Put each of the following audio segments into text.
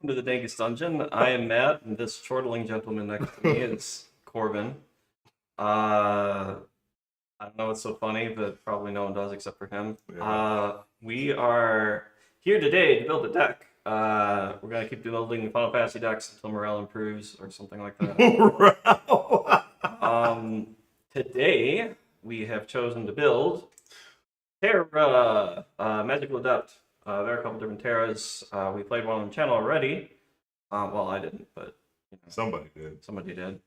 Welcome to the Dankest Dungeon. I am Matt, and this chortling gentleman next to me is Corbyn. I don't know what's so funny, but probably no one does except for him. Yeah. We are here today to build a deck. We're going to keep building Final Fantasy decks until morale improves or something like that. Today, we have chosen to build Terra, Magical Adept. There are a couple different Terras. We played one on the channel already. Well, I didn't, but you know, Somebody did. somebody did.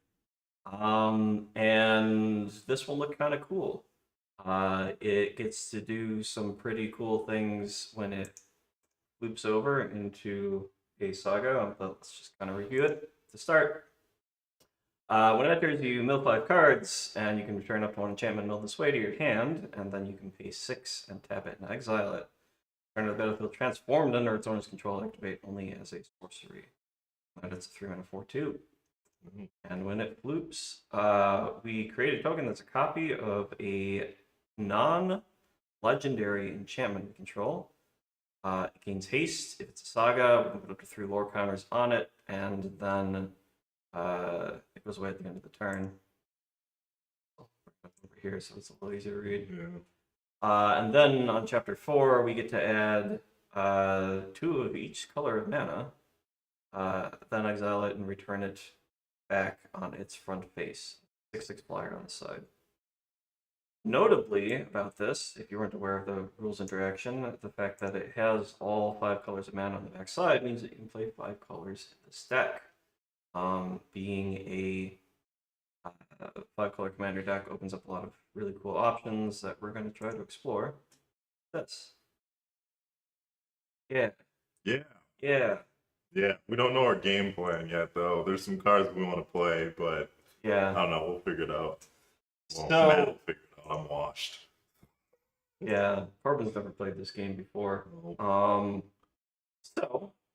And this will look kind of cool. It gets to do some pretty cool things when it loops over into a Saga. But let's just kind of review it to start. When it enters, you mill 5 cards, and you can return up to 1 enchantment milled this way to your hand, and then you can pay 6 and tap it and exile it. Turn to the battlefield transformed under its owner's control, activate only as a sorcery. And it's a 3-mana 4/2. And when it loops, we create a token that's a copy of a non-legendary enchantment we control. It gains haste. If it's a saga, we can put up to 3 lore counters on it, and then it goes away at the end of the turn. I'll bring it up over here so it's a little easier to read. Yeah. And then on chapter 4, we get to add 2 of each color of mana, then exile it and return it back on its front face. 6/6 flyer on the side. Notably about this, if you weren't aware of the rules interaction, the fact that it has all 5 colors of mana on the back side means that you can play 5 colors in this deck. Being a 5-color commander deck opens up a lot of really cool options that we're going to try to explore. This. Yeah. Yeah. Yeah. Yeah. We don't know our game plan yet, though. There's some cards we want to play, but I Yeah. don't know. We'll figure it out. Well, So- Matt will figure it out. I'm washed. Yeah. Corbyn's never played this game before. Well,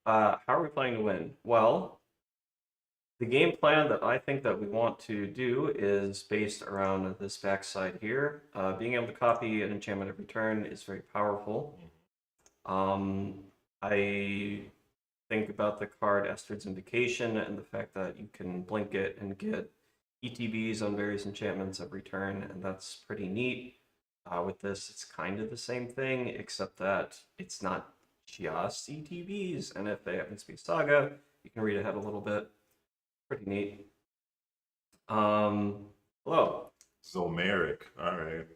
How are we planning to win? Well, the game plan that I think that we want to do is based around this backside here. Being able to copy an enchantment every turn is very powerful. I think about the card Estrid's Invocation and the fact that you can blink it and get ETBs on various enchantments every turn, and that's pretty neat. With this, it's kind of the same thing, except that it's not just ETBs, and if they happen to be Saga, you can read ahead a little bit. Pretty neat. Hello. Zomeric. All right.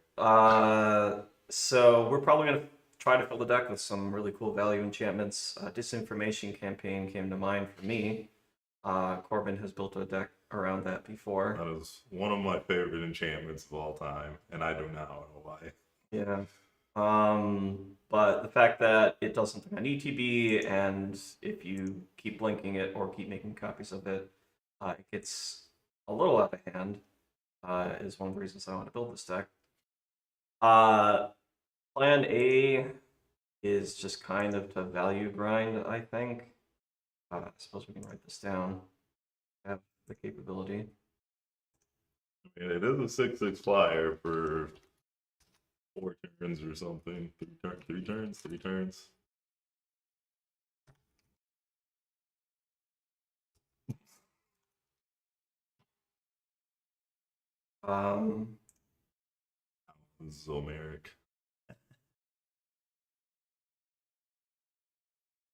So we're probably going to try to fill the deck with some really cool value enchantments. Disinformation Campaign came to mind for me. Corbyn has built a deck around that before. That is one of my favorite enchantments of all time, and I do not know why. Yeah. But the fact that it does something on ETB, and if you keep blinking it or keep making copies of it, it gets a little out of hand, is one of the reasons I want to build this deck. Plan A is just kind of to value grind, I think. I suppose we can write this down. Have the capability. I mean, it is a 6/6 flyer for 4 turns or something. 3 turns. Zomeric.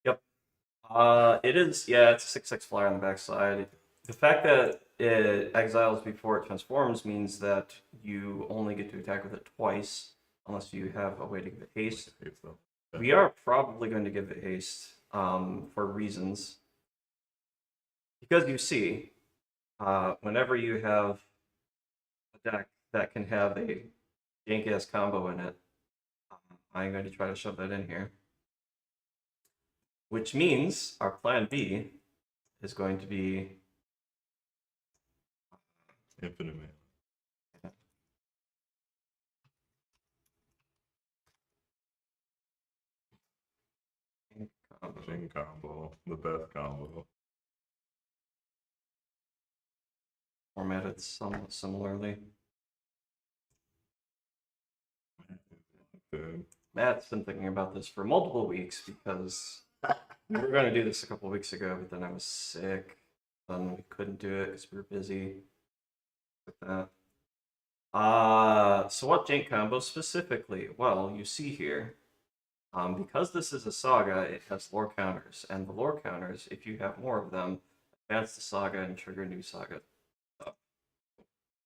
Yep. It is, yeah, it's a 6/6 flyer on the backside. The fact that it exiles before it transforms means that you only get to attack with it twice, unless you have a way to give it haste. We are probably going to give it haste for reasons. Because you see, whenever you have a deck that can have a jank-ass combo in it, I'm going to try to shove that in here. Which means our plan B is going to be Infinite Man. Jing combo. The best combo. formatted somewhat similarly. Good. Matt's been thinking about this for multiple weeks because We were gonna do this a couple weeks ago, but then I was sick. Then we couldn't do it because we were busy with that. So what jank combo specifically? Well, you see here, because this is a saga, it has lore counters, and the lore counters, if you have more of them, advance the saga and trigger new saga.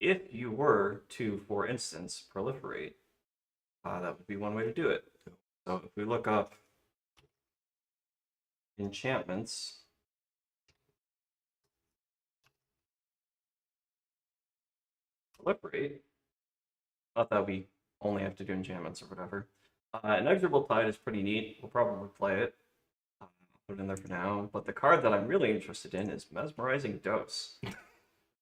If you were to, for instance, proliferate, that would be one way to do it. So if we look up enchantments, proliferate, not that we only have to do enchantments or whatever. Inexorable Tide is pretty neat. We'll probably play it. I'll put it in there for now. But the card that I'm really interested in is Mesmerizing Dose.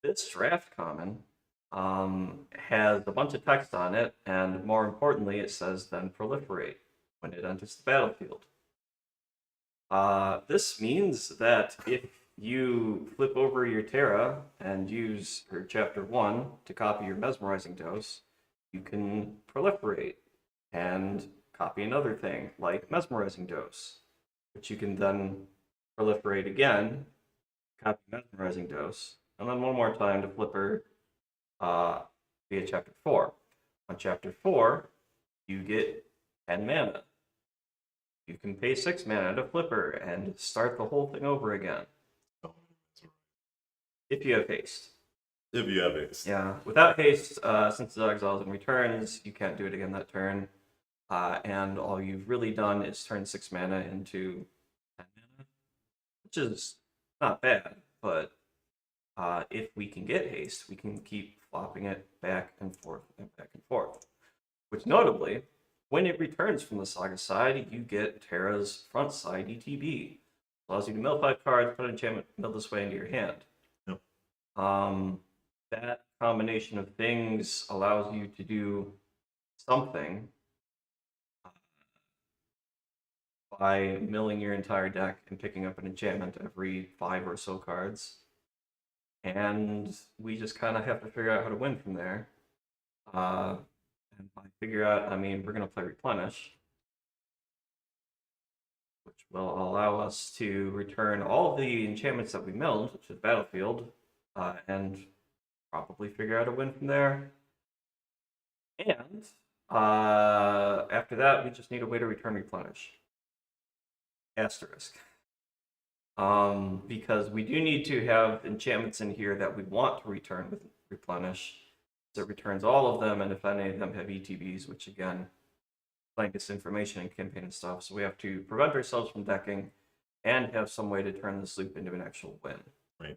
This draft common has a bunch of text on it, and more importantly, it says then proliferate when it enters the battlefield. This means that if you flip over your Terra and use your Chapter 1 to copy your Mesmerizing Dose, you can proliferate and copy another thing like Mesmerizing Dose, which you can then proliferate again, copy Mesmerizing Dose, and then one more time to flipper via Chapter 4. On Chapter 4, you get 10 mana. You can pay 6 mana to flipper and start the whole thing over again. If you have haste. If you have haste. Yeah, without haste, since it exiles and returns, you can't do it again that turn. And all you've really done is turn 6 mana into 10 mana, which is not bad, but if we can get haste, we can keep flopping it back and forth and back and forth. Which notably, when it returns from the Saga side, you get Terra's front side ETB. Allows you to mill 5 cards, put an enchantment, mill this way into your hand. Yep. That combination of things allows you to do something by milling your entire deck and picking up an enchantment every 5 or so cards. And we just kind of have to figure out how to win from there. And by figure out, I mean, we're going to play Replenish, which will allow us to return all of the enchantments that we milled to the battlefield, and probably figure out a win from there. And after that, we just need a way to return Replenish. Asterisk. Because we do need to have enchantments in here that we want to return with Replenish. So it returns all of them, and if any of them have ETBs, which again, playing disinformation and campaign and stuff, so we have to prevent ourselves from decking and have some way to turn this loop into an actual win. Right.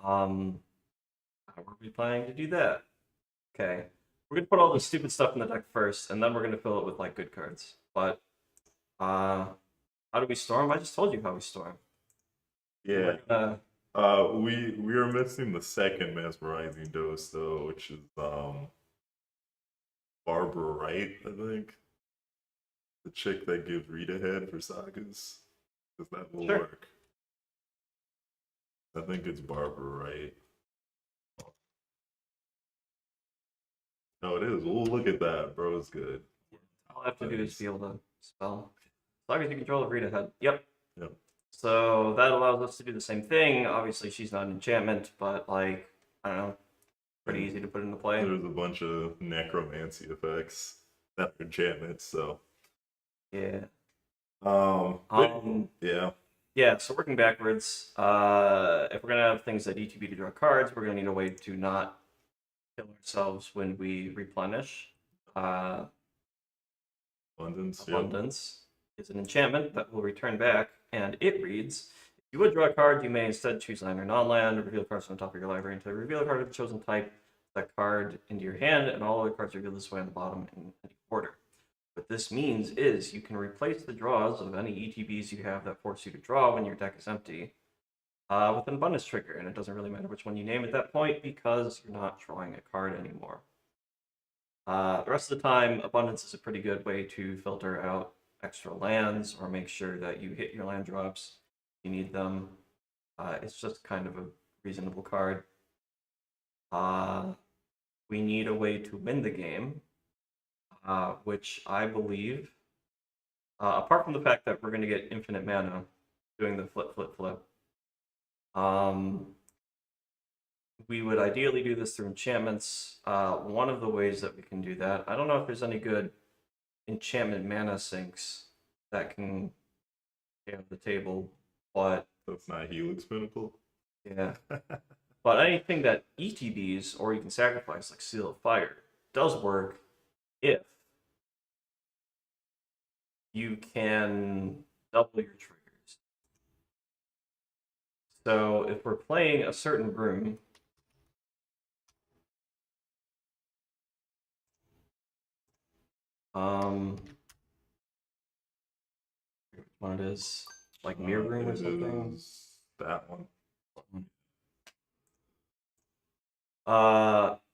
How are we planning to do that? Okay. We're gonna put all this stupid stuff in the deck first, and then we're gonna fill it with like good cards. But how do we storm? I just told you how we storm. Yeah. We are missing the second mesmerizing dose though, which is Barbara Wright, I think. The chick that gives read ahead for Sagas. Because that will work. I think it's Barbara Wright. No, it is. Oh, look at that, bro. It's good. All I have to do is feel the spell. As long as you control read ahead. Yep. Yep. So that allows us to do the same thing. Obviously, she's not an enchantment, but like, I don't know, pretty easy to put into play. There's a bunch of necromancy effects that are enchantments, so. Yeah. Yeah. Yeah, so working backwards, if we're going to have things that ETB to draw cards, we're going to need a way to not kill ourselves when we replenish. Abundance. Abundance is an enchantment that will return back, and it reads, if you would draw a card, you may instead choose land or non-land, reveal cards from the top of your library until you reveal a card of the chosen type, that card into your hand, and all other cards revealed this way on the bottom in any order. What this means is you can replace the draws of any ETBs you have that force you to draw when your deck is empty with an abundance trigger, and it doesn't really matter which one you name at that point because you're not drawing a card anymore. The rest of the time, abundance is a pretty good way to filter out extra lands or make sure that you hit your land drops. You need them. It's just kind of a reasonable card. We need a way to win the game. Which I believe apart from the fact that we're going to get infinite mana doing the flip, flip, flip. We would ideally do this through enchantments. One of the ways that we can do that, I don't know if there's any good enchantment mana sinks that can have the table, but That's not Helix Pinnacle. yeah. But anything that ETBs or you can sacrifice, like Seal of Fire, does work if you can double your triggers. So if we're playing a certain room, which one it is, like Mirror Room or something. That one.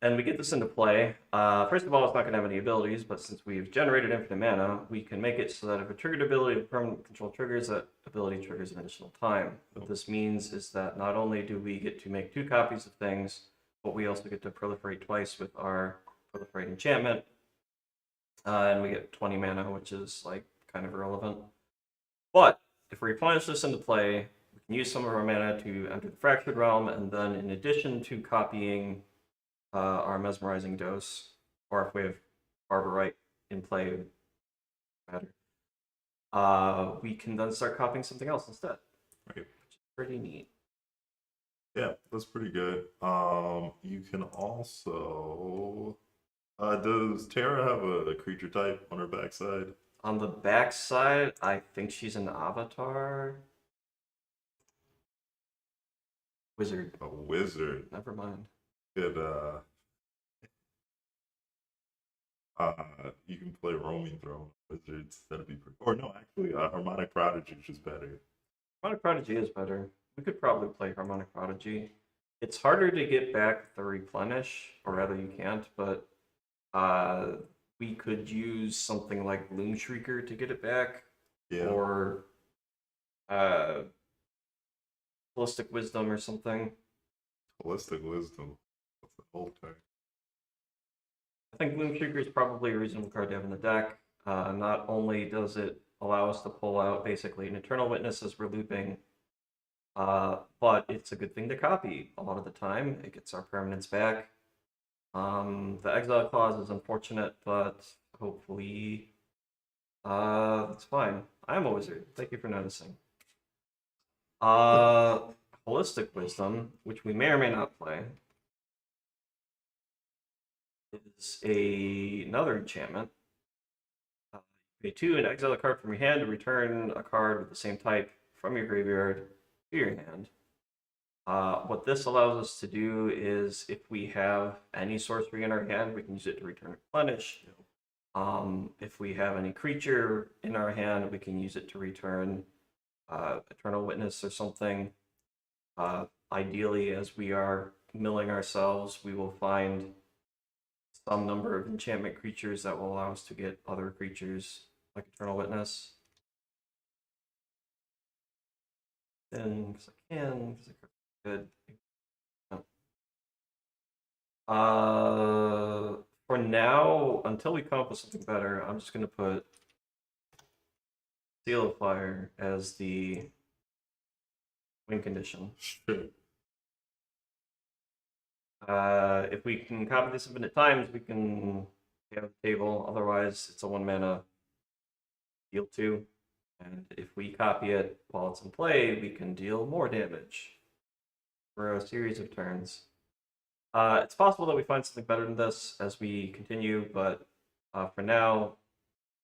And we get this into play. First of all, it's not going to have any abilities, but since we've generated infinite mana, we can make it so that if a triggered ability of permanent control triggers, that ability triggers an additional time. What this means is that not only do we get to make 2 copies of things, but we also get to proliferate twice with our proliferate enchantment. And we get 20 mana, which is like kind of irrelevant. But if we replenish this into play, we can use some of our mana to enter the Fractured Realm, and then in addition to copying our Mesmerizing Dose, or if we have Barber Right in play, matter, we can then start copying something else instead. Right. Which is pretty neat. Yeah, that's pretty good. You can also... does Terra have a creature type on her backside? On the backside, I think she's an avatar. Wizard. A wizard. Never mind. Good, you can play Roaming Throne wizards. That'd be pretty... Or no, actually, Harmonic Prodigy is just better. Harmonic Prodigy is better. We could probably play Harmonic Prodigy. It's harder to get back the replenish, or rather you can't, but we could use something like Gloom Shrieker to get it back. Yeah. Or Holistic Wisdom or something. Holistic Wisdom. That's the whole thing. I think Gloom Shrieker is probably a reasonable card to have in the deck. Not only does it allow us to pull out basically an Eternal Witness as we're looping, but it's a good thing to copy a lot of the time. It gets our permanents back. The Exile Clause is unfortunate, but hopefully it's fine. I'm a wizard. Thank you for noticing. Holistic Wisdom, which we may or may not play, is another enchantment. Pay 2 and exile a card from your hand to return a card with the same type from your graveyard to your hand. What this allows us to do is if we have any sorcery in our hand, we can use it to return replenish. If we have any creature in our hand, we can use it to return Eternal Witness or something. Ideally, as we are milling ourselves, we will find some number of enchantment creatures that will allow us to get other creatures like Eternal Witness. Then, because I can, because I could. For now, until we come up with something better, I'm just going to put Seal of Fire as the win condition. Sure. If we can copy this infinite times, we can have a table. Otherwise, it's a 1 mana deal 2. And if we copy it while it's in play, we can deal more damage for a series of turns. It's possible that we find something better than this as we continue, but for now,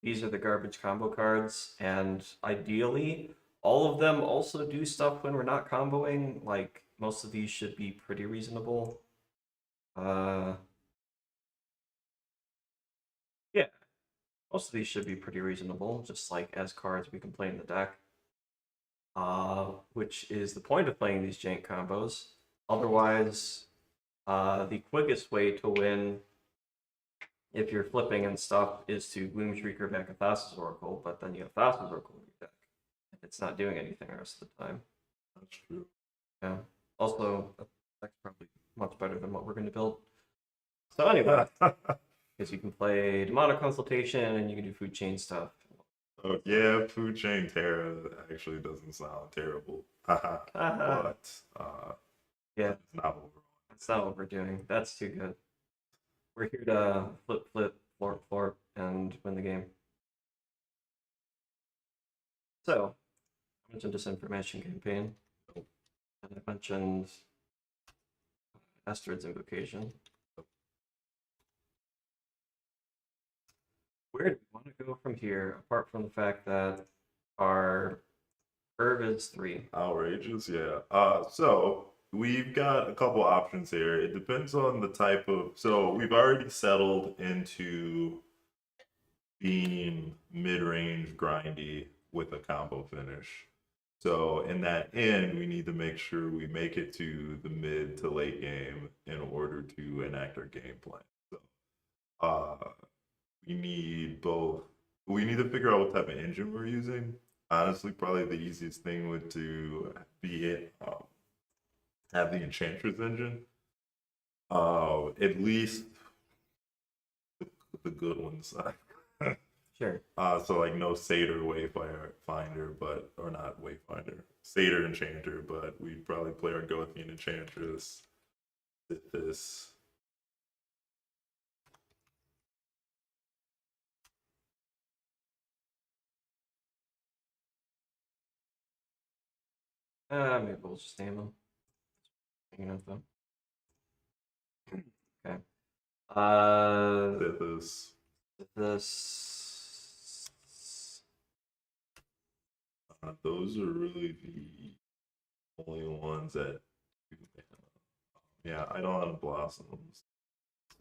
these are the garbage combo cards, and ideally, all of them also do stuff when we're not comboing. Like, most of these should be pretty reasonable. Yeah, most of these should be pretty reasonable, just like as cards we can play in the deck. Which is the point of playing these jank combos. Otherwise, the quickest way to win, if you're flipping and stuff, is to Gloom Shrieker back a Thassa's Oracle, but then you have Thassa's Oracle in your deck. It's not doing anything the rest of the time. That's true. Yeah. Also, that's probably much better than what we're going to build. So anyway, because you can play Demonic Consultation and you can do food chain stuff. Oh yeah, food chain Terra actually doesn't sound terrible. Haha. But Yeah, it's not overall. that's not what we're doing. That's too good. We're here to flip, flip, florp, florp, and win the game. So, I mentioned disinformation campaign, and I mentioned Astrid's invocation. Where do we want to go from here, apart from the fact that our curve is 3? Outrageous, yeah. So we've got a couple options here. It depends on the type of. So we've already settled into being mid-range grindy with a combo finish. So in that end, we need to make sure we make it to the mid to late game in order to enact our game plan. So we need both. We need to figure out what type of engine we're using. Honestly, probably the easiest thing would to be it have the Enchantress engine. At least the good ones. Sure. So like no Satyr Wayfinder, but or not Wayfinder, Satyr Enchanter, but we'd probably play our Gothian Enchantress with this. Maybe we'll just name them. Hanging out them. Okay. This. Those are really the only ones that. Yeah, Idol on Blossoms.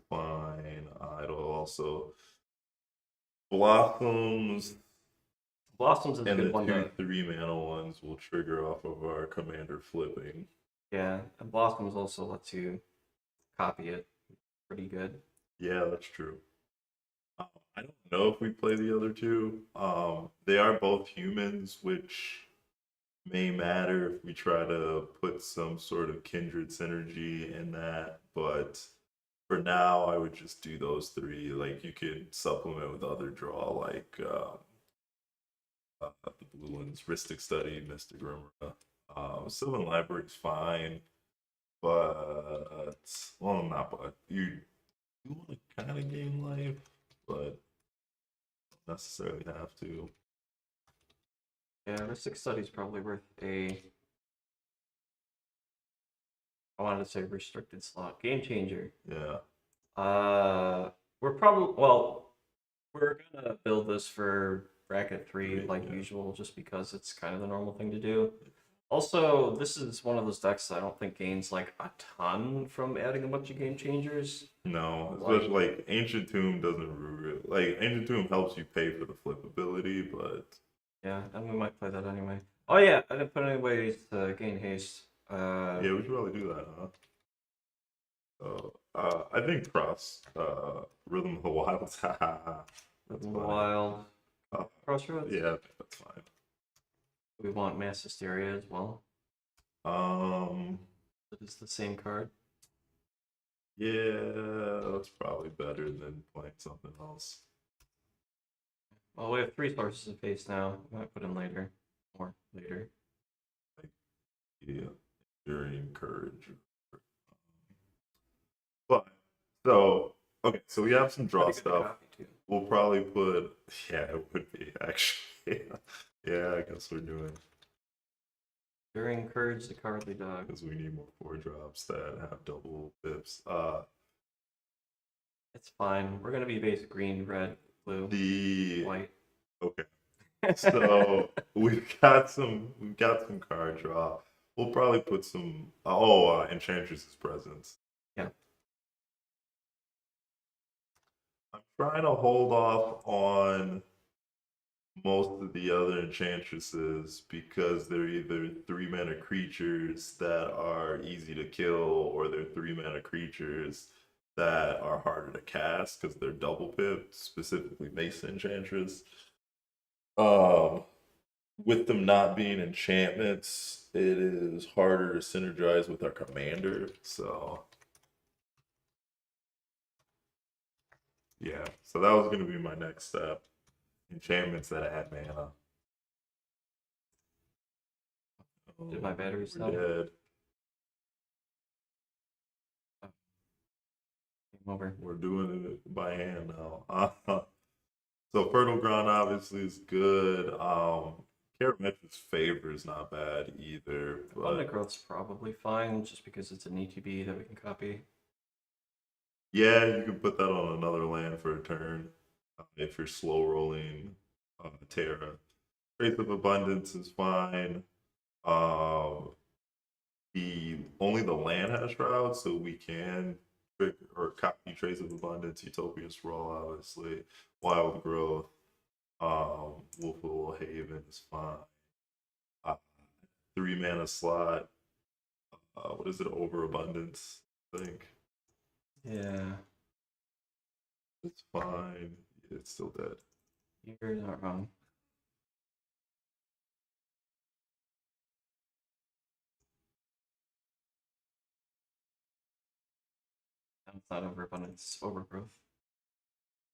Fine. Idol also. Blossoms Blossoms is a and good the one to. 3 mana ones will trigger off of our commander flipping. Yeah, and Blossoms also lets you copy it pretty good. Yeah, that's true. I don't know if we play the other two. They are both humans, which may matter if we try to put some sort of kindred synergy in that. But for now, I would just do those 3. Like you could supplement with other draw, like the blue ones, Rhystic Study, Mystic Rimmer. Sylvan Library's fine, but well, not but you want to kind of gain life, but don't necessarily have to. Yeah, Mystic Study's probably worth a. I wanted to say restricted slot. Game changer. Yeah. We're probably we're gonna build this for bracket 3 like usual, just because it's kind of the normal thing to do. Also, this is one of those decks that I don't think gains like a ton from adding a bunch of game changers. No, especially like Ancient Tomb doesn't like Ancient Tomb helps you pay for the flip ability, but yeah, and we might play that anyway. Oh yeah, I didn't put any ways to gain haste. yeah, we should probably do that, huh? I think Cross, Rhythm of the Wild. That's Rhythm of the Wild. Crossroads? Yeah, that's fine. We want Mass Hysteria as well. It is the same card. Yeah, that's probably better than playing something else. Well, we have 3 sources of face now. We might put in later. More later. Yeah, during courage. But so okay, so we have some draw stuff. We'll probably put it would be actually. Yeah, I guess we're doing. During Courage the Cowardly Dog. Because we need more 4-drops that have double pips. It's fine. We're gonna be base green, red, blue, white. Okay. So we've got some card draw. We'll probably put some Enchantress's Presence. Yeah. I'm trying to hold off on most of the other enchantresses because they're either 3-mana creatures that are easy to kill or they're 3-mana creatures that are harder to cast because they're double pipped, specifically Mace Enchantress. With them not being enchantments, it is harder to synergize with our commander, so yeah, so that was going to be my next step. enchantments that add mana. Did my batteries We're die? dead. Game over. We're doing it by hand now. So fertile ground obviously is good. Karametra's favor is not bad either. Abundant But growth's probably fine, just because it's an ETB that we can copy. yeah, you can put that on another land for a turn if you're slow rolling Terra. Trace of Abundance is fine. The only the land has shroud, so we can trick or copy Trace of Abundance, Utopia Sprawl, obviously, Wild Growth, Wolf of the Little Haven is fine. 3 mana slot. What is it? Overabundance, I think. Yeah, It's fine. It's still dead. you're not wrong. It's not overabundance, it's overgrowth.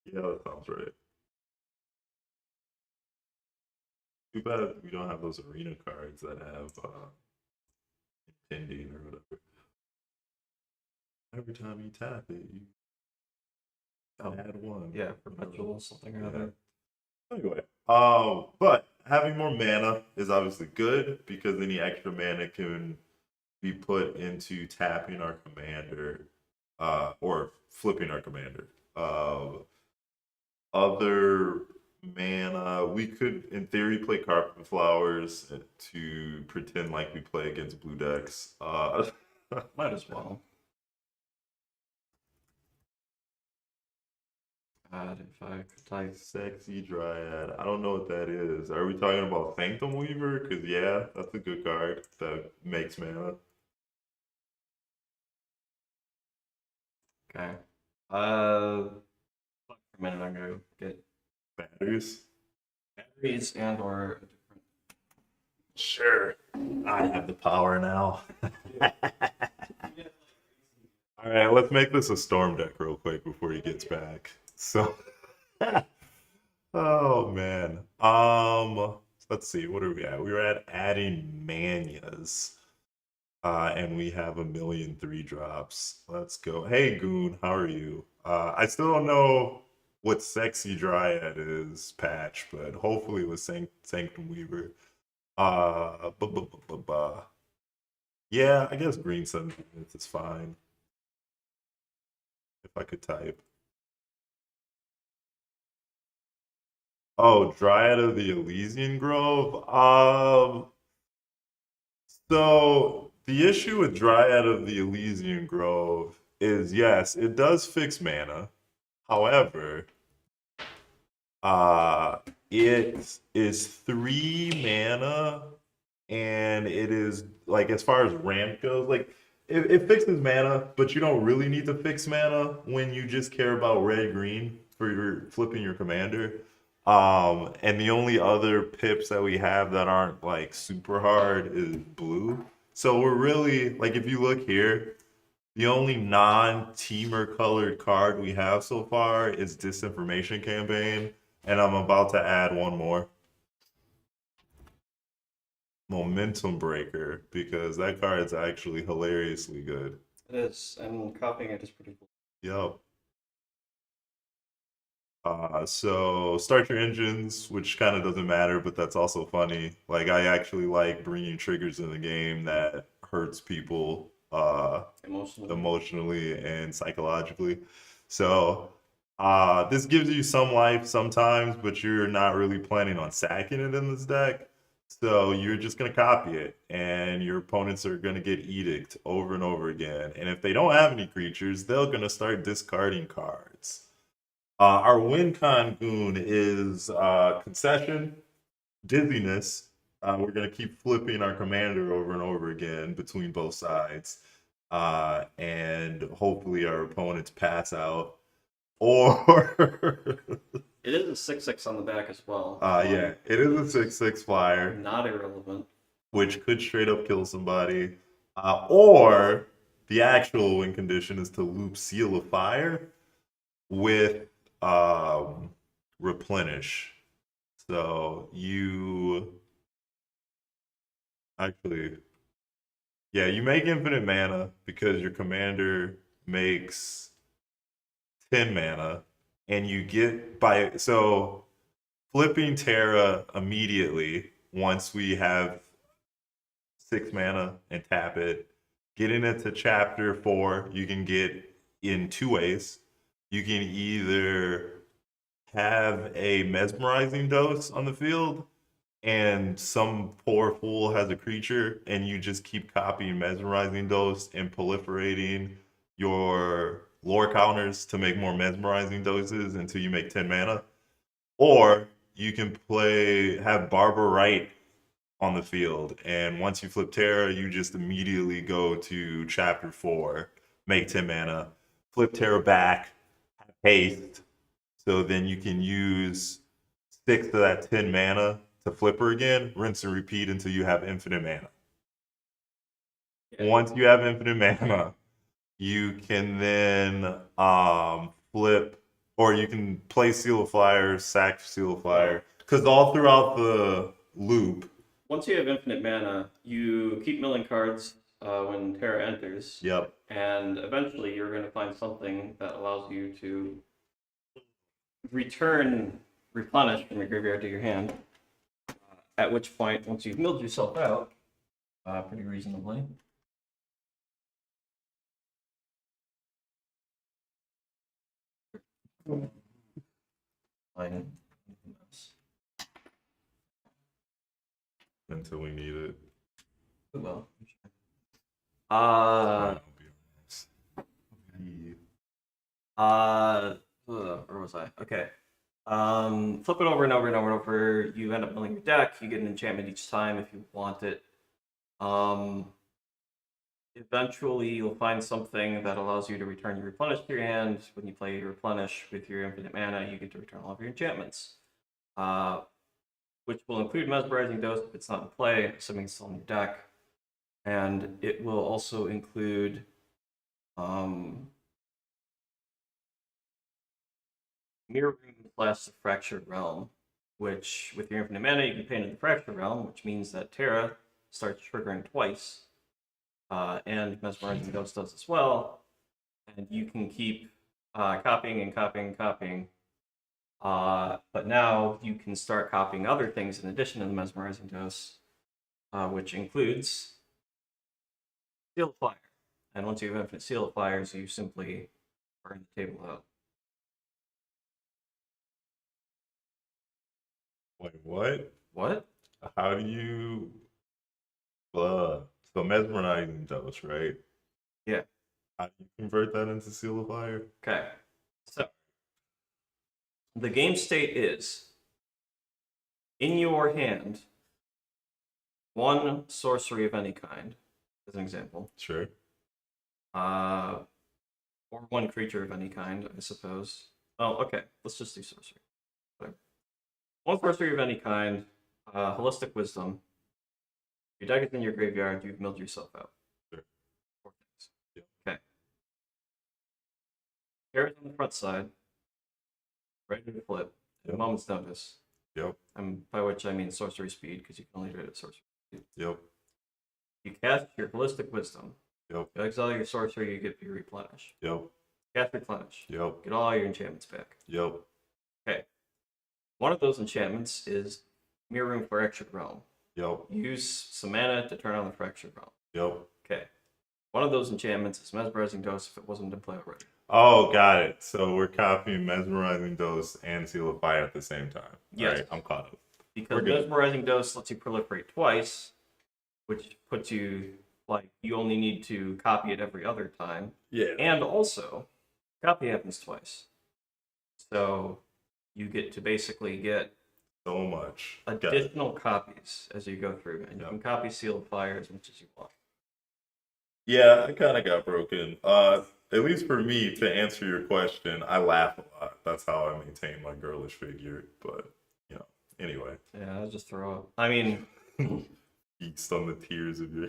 Yeah, that sounds right. Too bad we don't have those arena cards that have impending or whatever. Every time you tap it, you add one. Yeah, perpetual something or Yeah. other. Anyway, but having more mana is obviously good because any extra mana can be put into tapping our commander, or flipping our commander. Other mana, we could, in theory, play Carpet Flowers to pretend like we play against blue decks. Might as well. If I could type. Sexy Dryad. I don't know what that is. Are we talking about Sanctum Weaver? Because, yeah, that's a good card that makes mana. Okay. For a minute, I'm gonna get Batteries? batteries and or a different. Sure. I have the power now. All right, let's make this a storm deck real quick before he gets back. So, oh man. Let's see. What are we at? We were at adding manias. And we have 1,000,000 3-drops. Let's go. Hey Goon, how are you? I still don't know what Sexy Dryad is, Patch, but hopefully with Sanctum Weaver. Yeah, I guess green 7 minutes is fine. If I could type. Oh, Dryad of the Elysian Grove. So the issue with Dryad of the Elysian Grove is yes, it does fix mana. However, it is 3 mana, and it is like as far as ramp goes, like it fixes mana, but you don't really need to fix mana when you just care about red green for your flipping your commander. And the only other pips that we have that aren't like super hard is blue. So we're really like if you look here, the only non-teamer colored card we have so far is Disinformation Campaign, and I'm about to add one more. Momentum Breaker, because that card is actually hilariously good. It is, and copying it is pretty cool. Yep. So start your engines, which kind of doesn't matter, but that's also funny. Like I actually like bringing triggers in the game that hurts people emotionally and psychologically. So this gives you some life sometimes, but you're not really planning on sacking it in this deck. So you're just gonna copy it, and your opponents are gonna get edict over and over again. And if they don't have any creatures, they're gonna start discarding cards. Our win con goon is concession, dizziness. We're gonna keep flipping our commander over and over again between both sides, and hopefully our opponents pass out. Or It is a 6/6 on the back as well. yeah, it is a 6/6 flyer, Not irrelevant. which could straight up kill somebody. Or the actual win condition is to loop Seal of Fire with replenish. So you actually, yeah, you make infinite mana because your commander makes 10 mana, and you get by so flipping Terra immediately once we have 6 mana and tap it. Getting it to chapter 4, you can get in 2 ways. You can either have a mesmerizing dose on the field, and some poor fool has a creature, and you just keep copying mesmerizing dose and proliferating your lore counters to make more mesmerizing doses until you make 10 mana. Or you can have Barbara Wright on the field, and once you flip Terra, you just immediately go to chapter 4, make 10 mana, flip Terra back, haste, so then you can use 6 of that 10 mana to flip her again, rinse and repeat until you have infinite mana. Yeah. Once you have infinite mana, you can then flip, or you can play Seal of Fire, sack Seal of Fire, because all throughout the loop. Once you have infinite mana, you keep milling cards when Terra enters. Yep. And eventually you're going to find something that allows you to replenish from your graveyard to your hand. At which point, once you've milled yourself out, pretty reasonably. Until we need it. Well. Where was I? Okay. Flip it over and over and over and over. You end up milling your deck. You get an enchantment each time if you want it. Eventually, you'll find something that allows you to return your replenish to your hand. When you play your replenish with your infinite mana, you get to return all of your enchantments, which will include mesmerizing dose if it's not in play, assuming it's still in your deck, and it will also include Mirroring / the Fractured Realm, which with your infinite mana you can pay into the Fractured Realm, which means that Terra starts triggering twice. And Mesmerizing Ghost does as well. And you can keep copying and copying and copying. But now you can start copying other things in addition to the Mesmerizing Dose, which includes Seal of Fire. And once you have infinite Seal of Fires, you simply burn the table out. Wait, what? What? How do you... so mesmerizing dose, right? Yeah. How do you convert that into Seal of Fire? Okay. So, the game state is, in your hand, one sorcery of any kind, as an example. Sure. Or one creature of any kind, I suppose. Oh, okay. Let's just do sorcery. Whatever. One sorcery of any kind, Holistic Wisdom. Your deck is in your graveyard, you've milled yourself out. Sure. 4 things. Yep. Okay. Terra's on the front side, ready to flip, at a moment's notice. Yep. By which I mean sorcery speed, because you can only do it at sorcery speed. Yep. You cast your Holistic Wisdom. Yep. You exile your sorcery, you get your replenish. Yep. Cast replenish. Yep. Get all your enchantments back. Yep. Okay. One of those enchantments is Mirroring Fractured Realm. Yep. Use some mana to turn on the Fractured Realm. Yep. Okay. One of those enchantments is Mesmerizing Dose if it wasn't in play already. Oh, got it. So we're copying Mesmerizing Dose and Seal of Fire at the same time. Yes. All right, I'm caught up. Because Mesmerizing Dose lets you proliferate twice, which puts you, like, you only need to copy it every other time. Yeah. And also, copy happens twice. So you get to basically get so much additional copies as you go through. And you can copy Seal of Fire as much as you want. Yeah, I kind of got broken. At least for me, to answer your question, I laugh a lot. That's how I maintain my girlish figure. But, anyway. Yeah, I'll just throw up. I mean... Feast on the tears of your...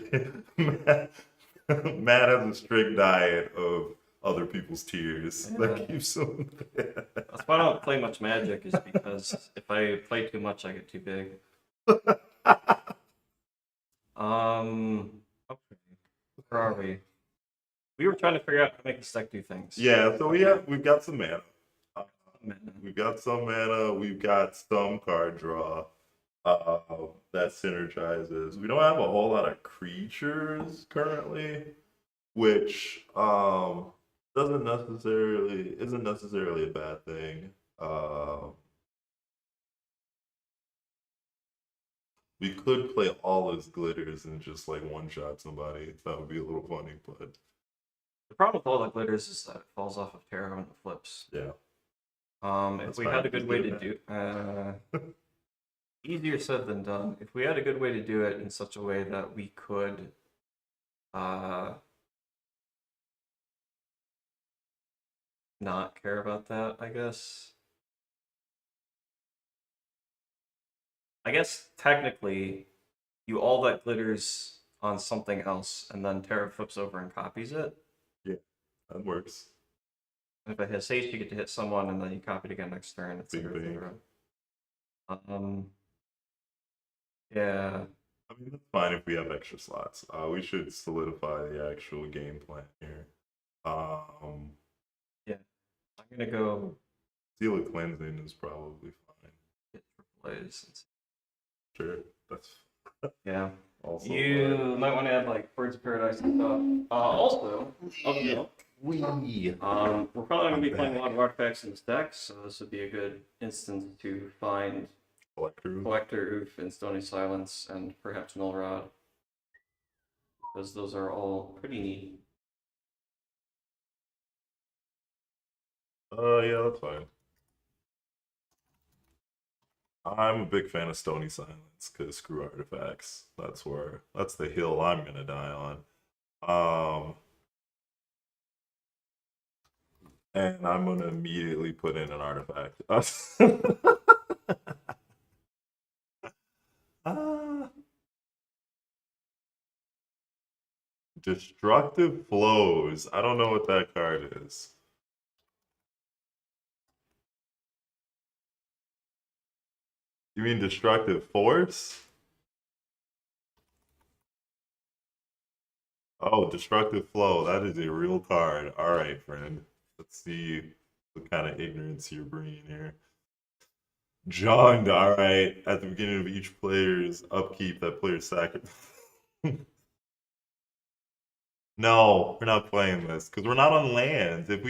Matt has a strict diet of other people's tears. Yeah. That keeps them. That's why I don't play much Magic, is because if I play too much, I get too big. Okay. Where are we? We were trying to figure out how to make this deck do things. Yeah, so we've got some mana. We've got some mana. We've got some card draw. That synergizes. We don't have a whole lot of creatures currently, which isn't necessarily a bad thing. We could play all as glitters and just like one shot somebody. That would be a little funny, but The problem with all the glitters is that it falls off of Terra when it flips. yeah. If That's we fine, had a just good way do to that. do easier said than done. If we had a good way to do it in such a way that we could not care about that, I guess. I guess technically you all that glitters on something else and then Terra flips over and copies it. Yeah, that works. If it has haste, you get to hit someone and then you copy it again next turn, etc. Bing, bing. Yeah. I mean, that's fine if we have extra slots. We should solidify the actual game plan here. Yeah. I'm gonna go Seal of Cleansing is probably fine. hit for plays. Sure, that's Yeah. also You fine. might want to add like Birds of Paradise and stuff. Also, Yeah. we're probably going to be playing a lot of artifacts in this deck, so this would be a good instance to find Collector, Oof, and Stony Silence, and perhaps Null Rod. Because those are all pretty neat. Yeah, that's fine. I'm a big fan of Stony Silence because screw artifacts. That's the hill I'm gonna die on. And I'm gonna immediately put in an artifact. Destructive Flows. I don't know what that card is. You mean Destructive Force? Oh, Destructive Flow. That is a real card. All right, friend. Let's see what kind of ignorance you're bringing here. Junged. All right. At the beginning of each player's upkeep, that player's sacrifice. No, we're not playing this because we're not on lands. If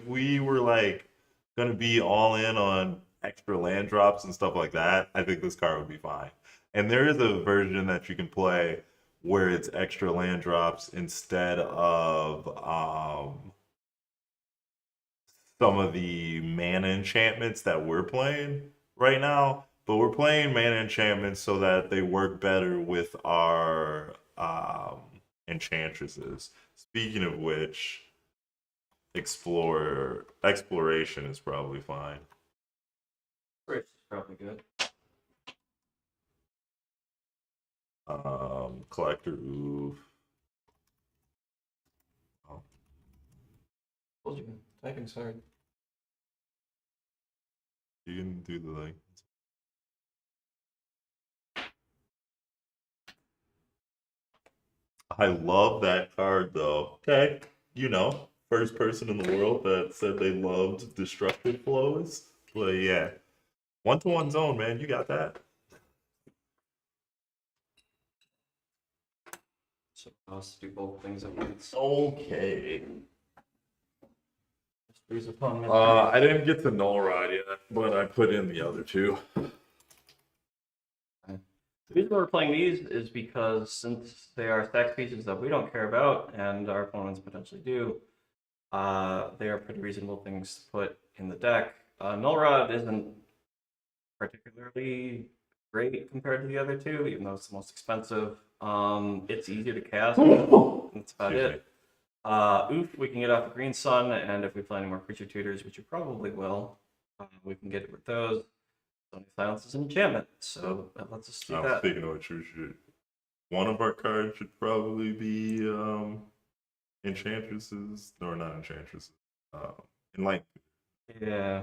we were like gonna be all in on extra land drops and stuff like that, I think this card would be fine. And there is a version that you can play where it's extra land drops instead of some of the mana enchantments that we're playing right now. But we're playing mana enchantments so that they work better with our enchantresses. Speaking of which, exploration is probably fine. Exploration is probably good. Collector, oof. Oh. Told you, typing's hard. You can do the thing. I love that card though. Okay, first person in the world that said they loved Destructive Flows. But yeah, 1-to-1 zone, man. You got that. So I was to do both things at once. Okay. Mysteries upon mysteries. I didn't get to Null Rod yet, but I put in the other two. The reason we're playing these is because since they are stack pieces that we don't care about and our opponents potentially do, they are pretty reasonable things to put in the deck. Null Rod isn't particularly great compared to the other two, even though it's the most expensive. It's easier to cast. That's about it. Oof, we can get off the Green Sun, and if we play any more creature tutors, which you probably will, we can get it with those. Stony Silence is an enchantment, so that lets us do that. Speaking of which, one of our cards should probably be enchantresses, or not enchantresses. Enlightenment. Yeah.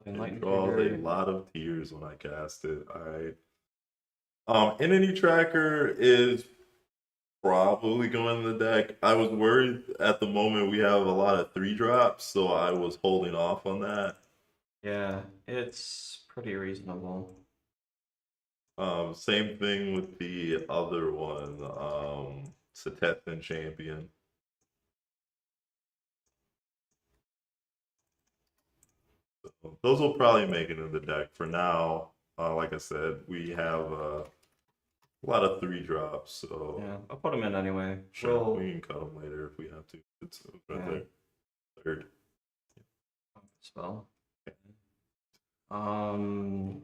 It Enlightened draws a Trigger. lot of tears when I cast it. Alright. Entity Tracker is probably going in the deck. I was worried at the moment we have a lot of 3-drops, so I was holding off on that. Yeah, it's pretty reasonable. Same thing with the other one, Satethan Champion. So those will probably make it in the deck for now. Like I said, we have a lot of 3-drops, so Yeah, I'll put them in anyway. sure, we can cut them later if we have to. It's right Yeah. there. Third. Spell. Um.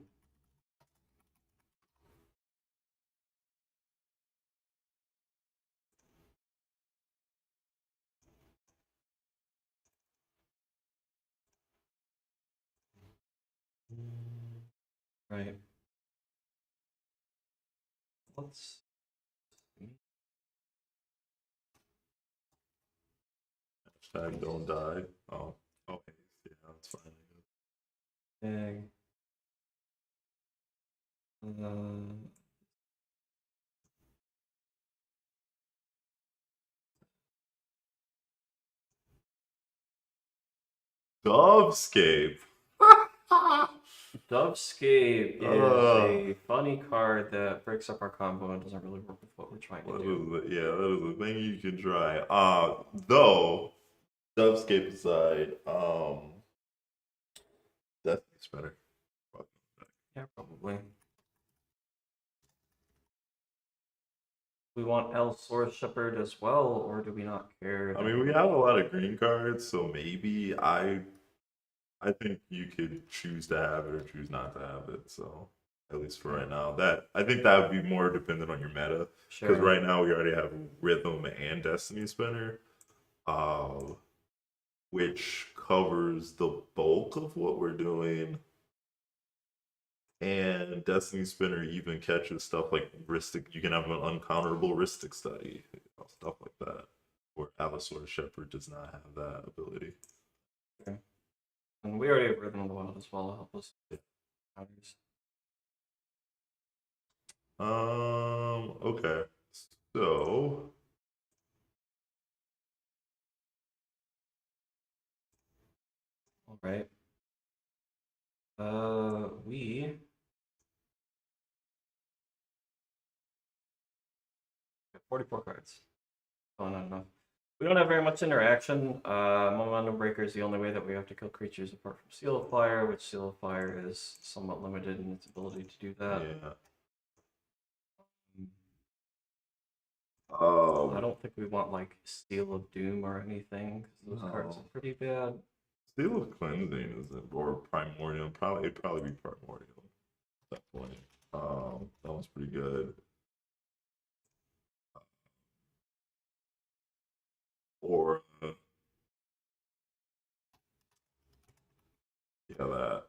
Right. Let's see. Hashtag don't die. Oh, okay. Yeah, that's fine. Big. Dovescape. Dovescape is Uh, a funny card that breaks up our combo and doesn't really work with what we're trying to do. yeah, that is a thing you can try. Though, Dovescape aside, Destiny Spinner. Yeah, probably. We want El Source Shepherd as well, or do we not care? I mean, we have a lot of green cards, so maybe I think you could choose to have it or choose not to have it. So at least for right now, that I think that would be more dependent on your meta. Because Sure. right now we already have Rhythm and Destiny Spinner, which covers the bulk of what we're doing. And Destiny Spinner even catches stuff like Ristic. You can have an uncounterable Ristic study, stuff like that. Where Allosaurus Shepherd does not have that ability. Okay. And we already have Rhythm of the Wild as well to help us. Counters. Okay. So All right. We 44 cards. Oh, not enough. We don't have very much interaction. Momentum Breaker is the only way that we have to kill creatures apart from Seal of Fire, which Seal of Fire is somewhat limited in its ability to do that. yeah. I don't think we want like Seal of Doom or anything, 'cause those cards No. are pretty bad. Steel of Cleansing is it, or Primordial. It'd probably be Primordial at that point. That one's pretty good. Or yeah, that.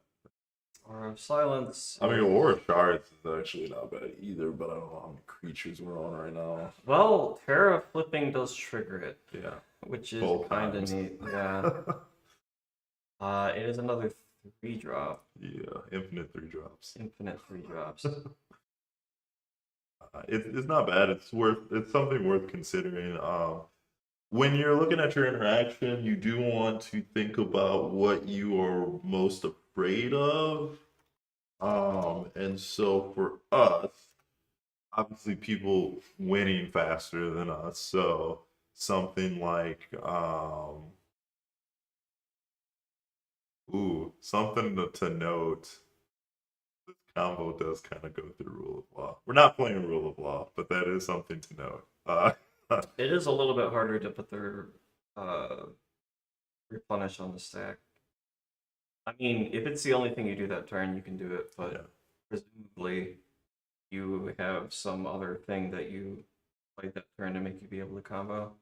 Or of Silence. I mean, Aura Shards is actually not bad either, but I don't know how many creatures we're on right now. Well, Terra flipping does trigger it, Yeah. which is Both kind of times. neat. Yeah. It is another 3-drop. Yeah, infinite 3-drops. Infinite 3-drops. It's not bad. It's something worth considering. When you're looking at your interaction, you do want to think about what you are most afraid of. And so for us, obviously people winning faster than us. So something like something to note. This combo does kind of go through Rule of Law. We're not playing Rule of Law, but that is something to note. It is a little bit harder to put their replenish on the stack. I mean, if it's the only thing you do that turn, you can do it, but Yeah. presumably you have some other thing that you played that turn to make you be able to combo.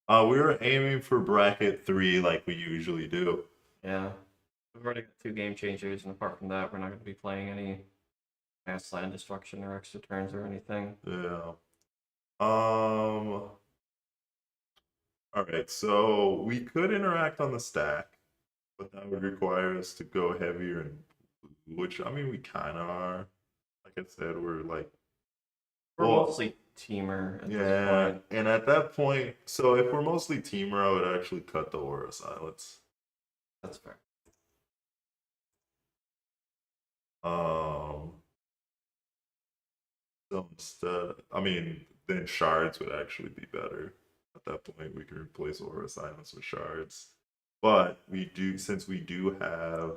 We were aiming for bracket 3 like we usually do. Yeah. We've already got 2 game changers, and apart from that, we're not going to be playing any mass land destruction or extra turns or anything. Yeah. All right, so we could interact on the stack, but that would require us to go heavier and which I mean we kind of are. Like I said, we're like We're well, mostly teamer at this yeah, point. and at that point, so if we're mostly teamer, I would actually cut the aura silence. That's fair. Um, so instead, I mean, then shards would actually be better. At that point, we can replace aura silence with shards. But we do, since we do have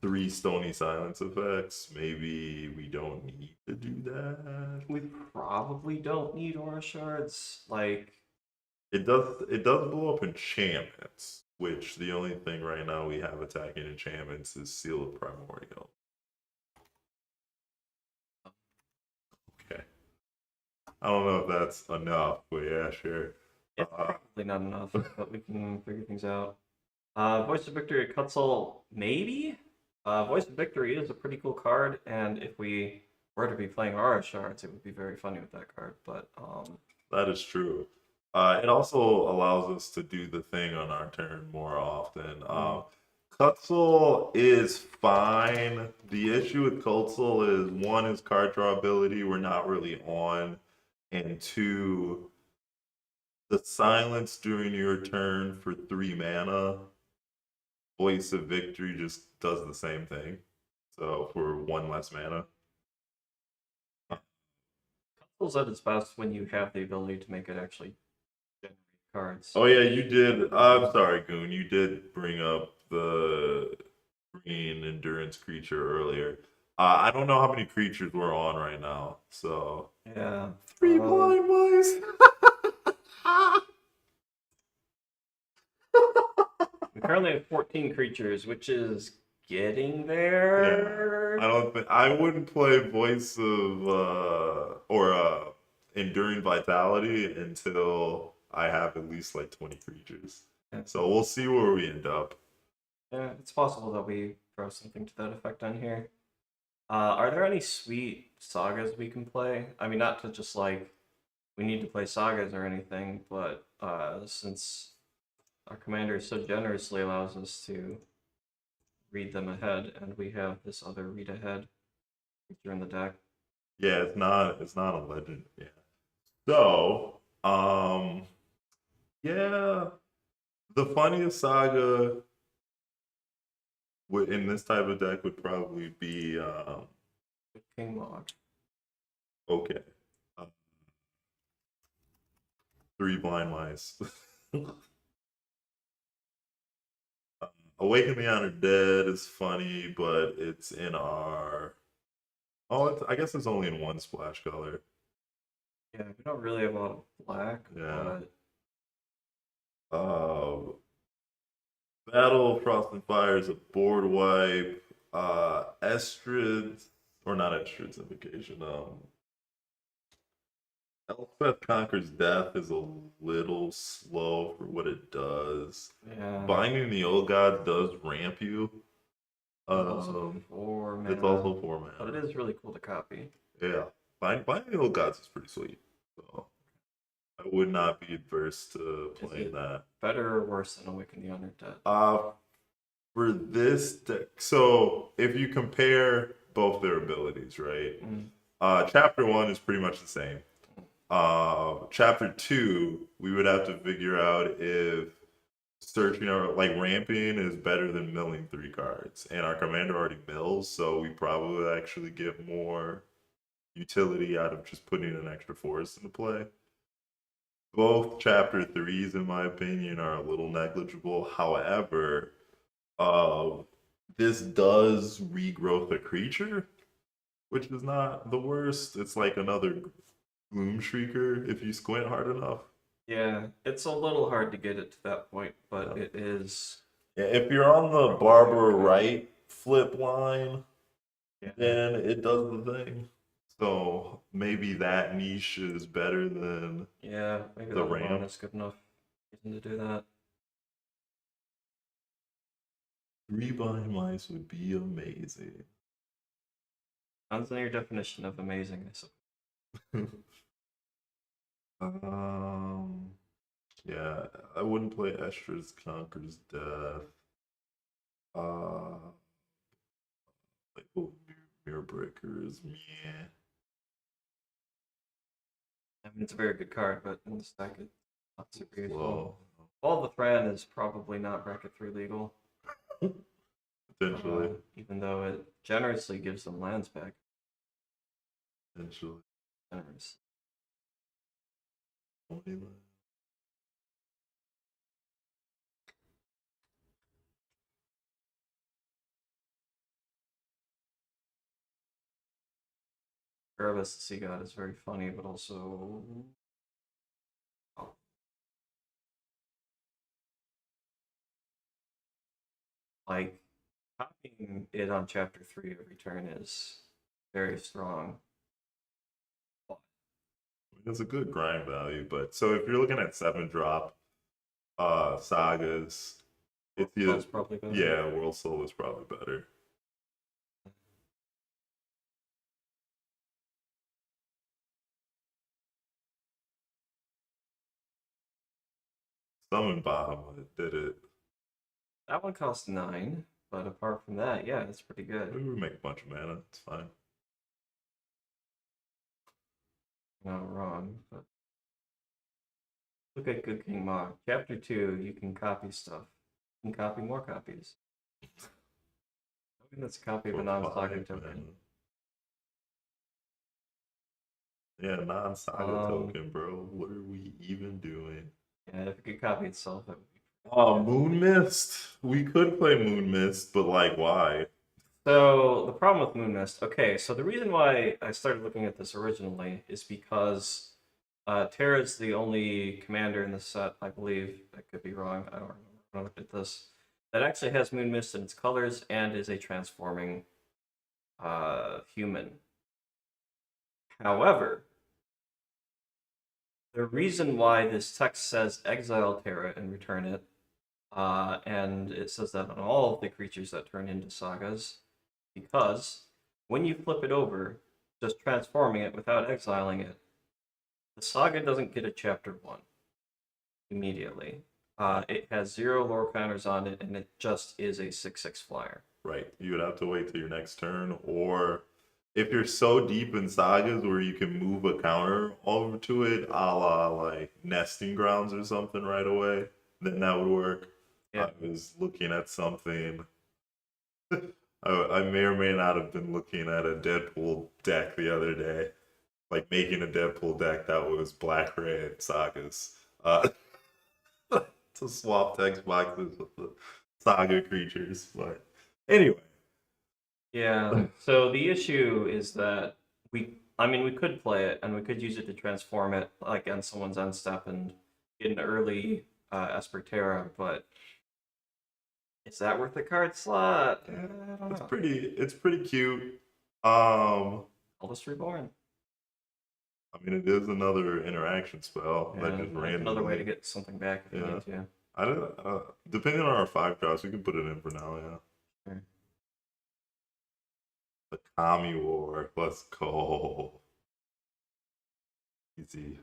3 stony silence effects, maybe we don't need to do that. We probably don't need aura shards. Like, It does blow up enchantments, which the only thing right now we have attacking enchantments is Seal of Primordial. Okay. I don't know if that's enough, but yeah, sure. it's probably not enough, but we can figure things out. Voice of Victory at Cutzel, maybe? Voice of Victory is a pretty cool card, and if we were to be playing aura shards, it would be very funny with that card, but That is true. It also allows us to do the thing on our turn more often. Cutzel is fine. The issue with Cutzel is one, his card draw ability we're not really on, and two, the silence during your turn for 3 mana, Voice of Victory just does the same thing. So for 1 less mana. Cutzel's at its best when you have the ability to make it actually generate cards. Oh yeah, you did. I'm sorry, Goon. You did bring up the green endurance creature earlier. I don't know how many creatures we're on right now. So Yeah. 3 blind mice. We currently have 14 creatures, which is getting Yeah, there. I wouldn't play Voice of Enduring Vitality until I have at least like 20 creatures. Yeah. So we'll see where we end up. Yeah, it's possible that we throw something to that effect on here. Are there any sweet sagas we can play? I mean, not to just like we need to play sagas or anything, but since our commander so generously allows us to read them ahead, and we have this other read ahead feature in the deck. Yeah, it's not a legend. Yeah. So, yeah, the funniest saga in this type of deck would probably be King Log. okay, uh, 3 blind mice. Awaken the Honored Dead is funny, but it's in our. Oh, I guess it's only in 1 splash color. Yeah, we don't really have a lot of black, Yeah. but Battle of Frost and Fire is a board wipe. Estrid, or not Estrid's Invocation. Elspeth Conquers Death is a little slow for what it does. yeah. Binding the Old God does ramp you. It's also 4 mana. It's also 4 mana. But it is really cool to copy. Yeah. Binding the Old Gods is pretty sweet. So I would not be adverse to playing that. Better or worse than Awaken the Honored Dead? For this deck, so if you compare both their abilities, right? Chapter 1 is pretty much the same. Chapter 2, we would have to figure out if searching or like ramping is better than milling 3 cards, and our commander already mills, so we probably would actually get more utility out of just putting an extra force into play. Both chapter 3s, in my opinion, are a little negligible. However, this does regrowth a creature, which is not the worst. It's like another Gloom Shrieker if you squint hard enough. Yeah, it's a little hard to get it to that point, but Yeah. it is. Yeah, if you're on the Barbara Wright flip line, Yeah. then it does the thing. So maybe that niche is better than Yeah, maybe the that ramp. alone is good enough reason to do that. 3 blind mice would be amazing. Depends on your definition of amazing, I suppose. Um, yeah, I wouldn't play Estra's Conqueror's Death. Like, oh, Mirror Breakers, yeah. I mean, it's a very good card, but in this deck, it's not super useful. Slow. All the Thran is probably not bracket 3 legal, Potentially. even though it generously gives them lands back. Potentially. Generous. Only land. Erebus the Sea God is very funny, but also. Oh. Like, copying it on chapter 3 every turn is very strong. It's a good grind value, but so if you're looking at 7-drop sagas, it's either That's probably better. yeah, World Soul is probably better. Summon bottom did it. That one costs 9, but apart from that, yeah, it's pretty good. Maybe we make a bunch of mana. It's fine. Not wrong, but look at Good King Mog. Chapter 2, you can copy stuff. You can copy more copies. I think that's a copy of a For non-saga 5 token. mana. Yeah, non-saga token, bro. What are we even doing? Yeah, if it could copy itself, that would be. Oh, Moon Mist. We could play Moon Mist, but like, why? So the problem with Moon Mist. Okay, so the reason why I started looking at this originally is because Terra is the only commander in the set, I believe. I could be wrong. I don't remember when I looked at this. That actually has Moon Mist in its colors and is a transforming human. However, the reason why this text says exile Terra and return it, and it says that on all of the creatures that turn into sagas, because when you flip it over, just transforming it without exiling it, the saga doesn't get a chapter 1 immediately. It has 0 lore counters on it, and it just is a 6/6 flyer. Right. You would have to wait till your next turn, or if you're so deep in sagas where you can move a counter over to it, a la like nesting grounds or something right away, then that would work. Yeah. I was looking at something. I may or may not have been looking at a Deadpool deck the other day, like making a Deadpool deck that was black red sagas. To swap text boxes with the saga creatures, but anyway. Yeah. So the issue is that I mean, we could play it and we could use it to transform it like on someone's end step and get an early Esper Terra, but is that worth the card slot? I don't know. It's pretty cute. Eldest Reborn. I mean, it is another interaction spell Yeah, that just randomly. another way to get something back if you need to. I don't. Depending on our 5 drops, we can put it in for now. Yeah. Sure. The Kami War. Let's go. Easy.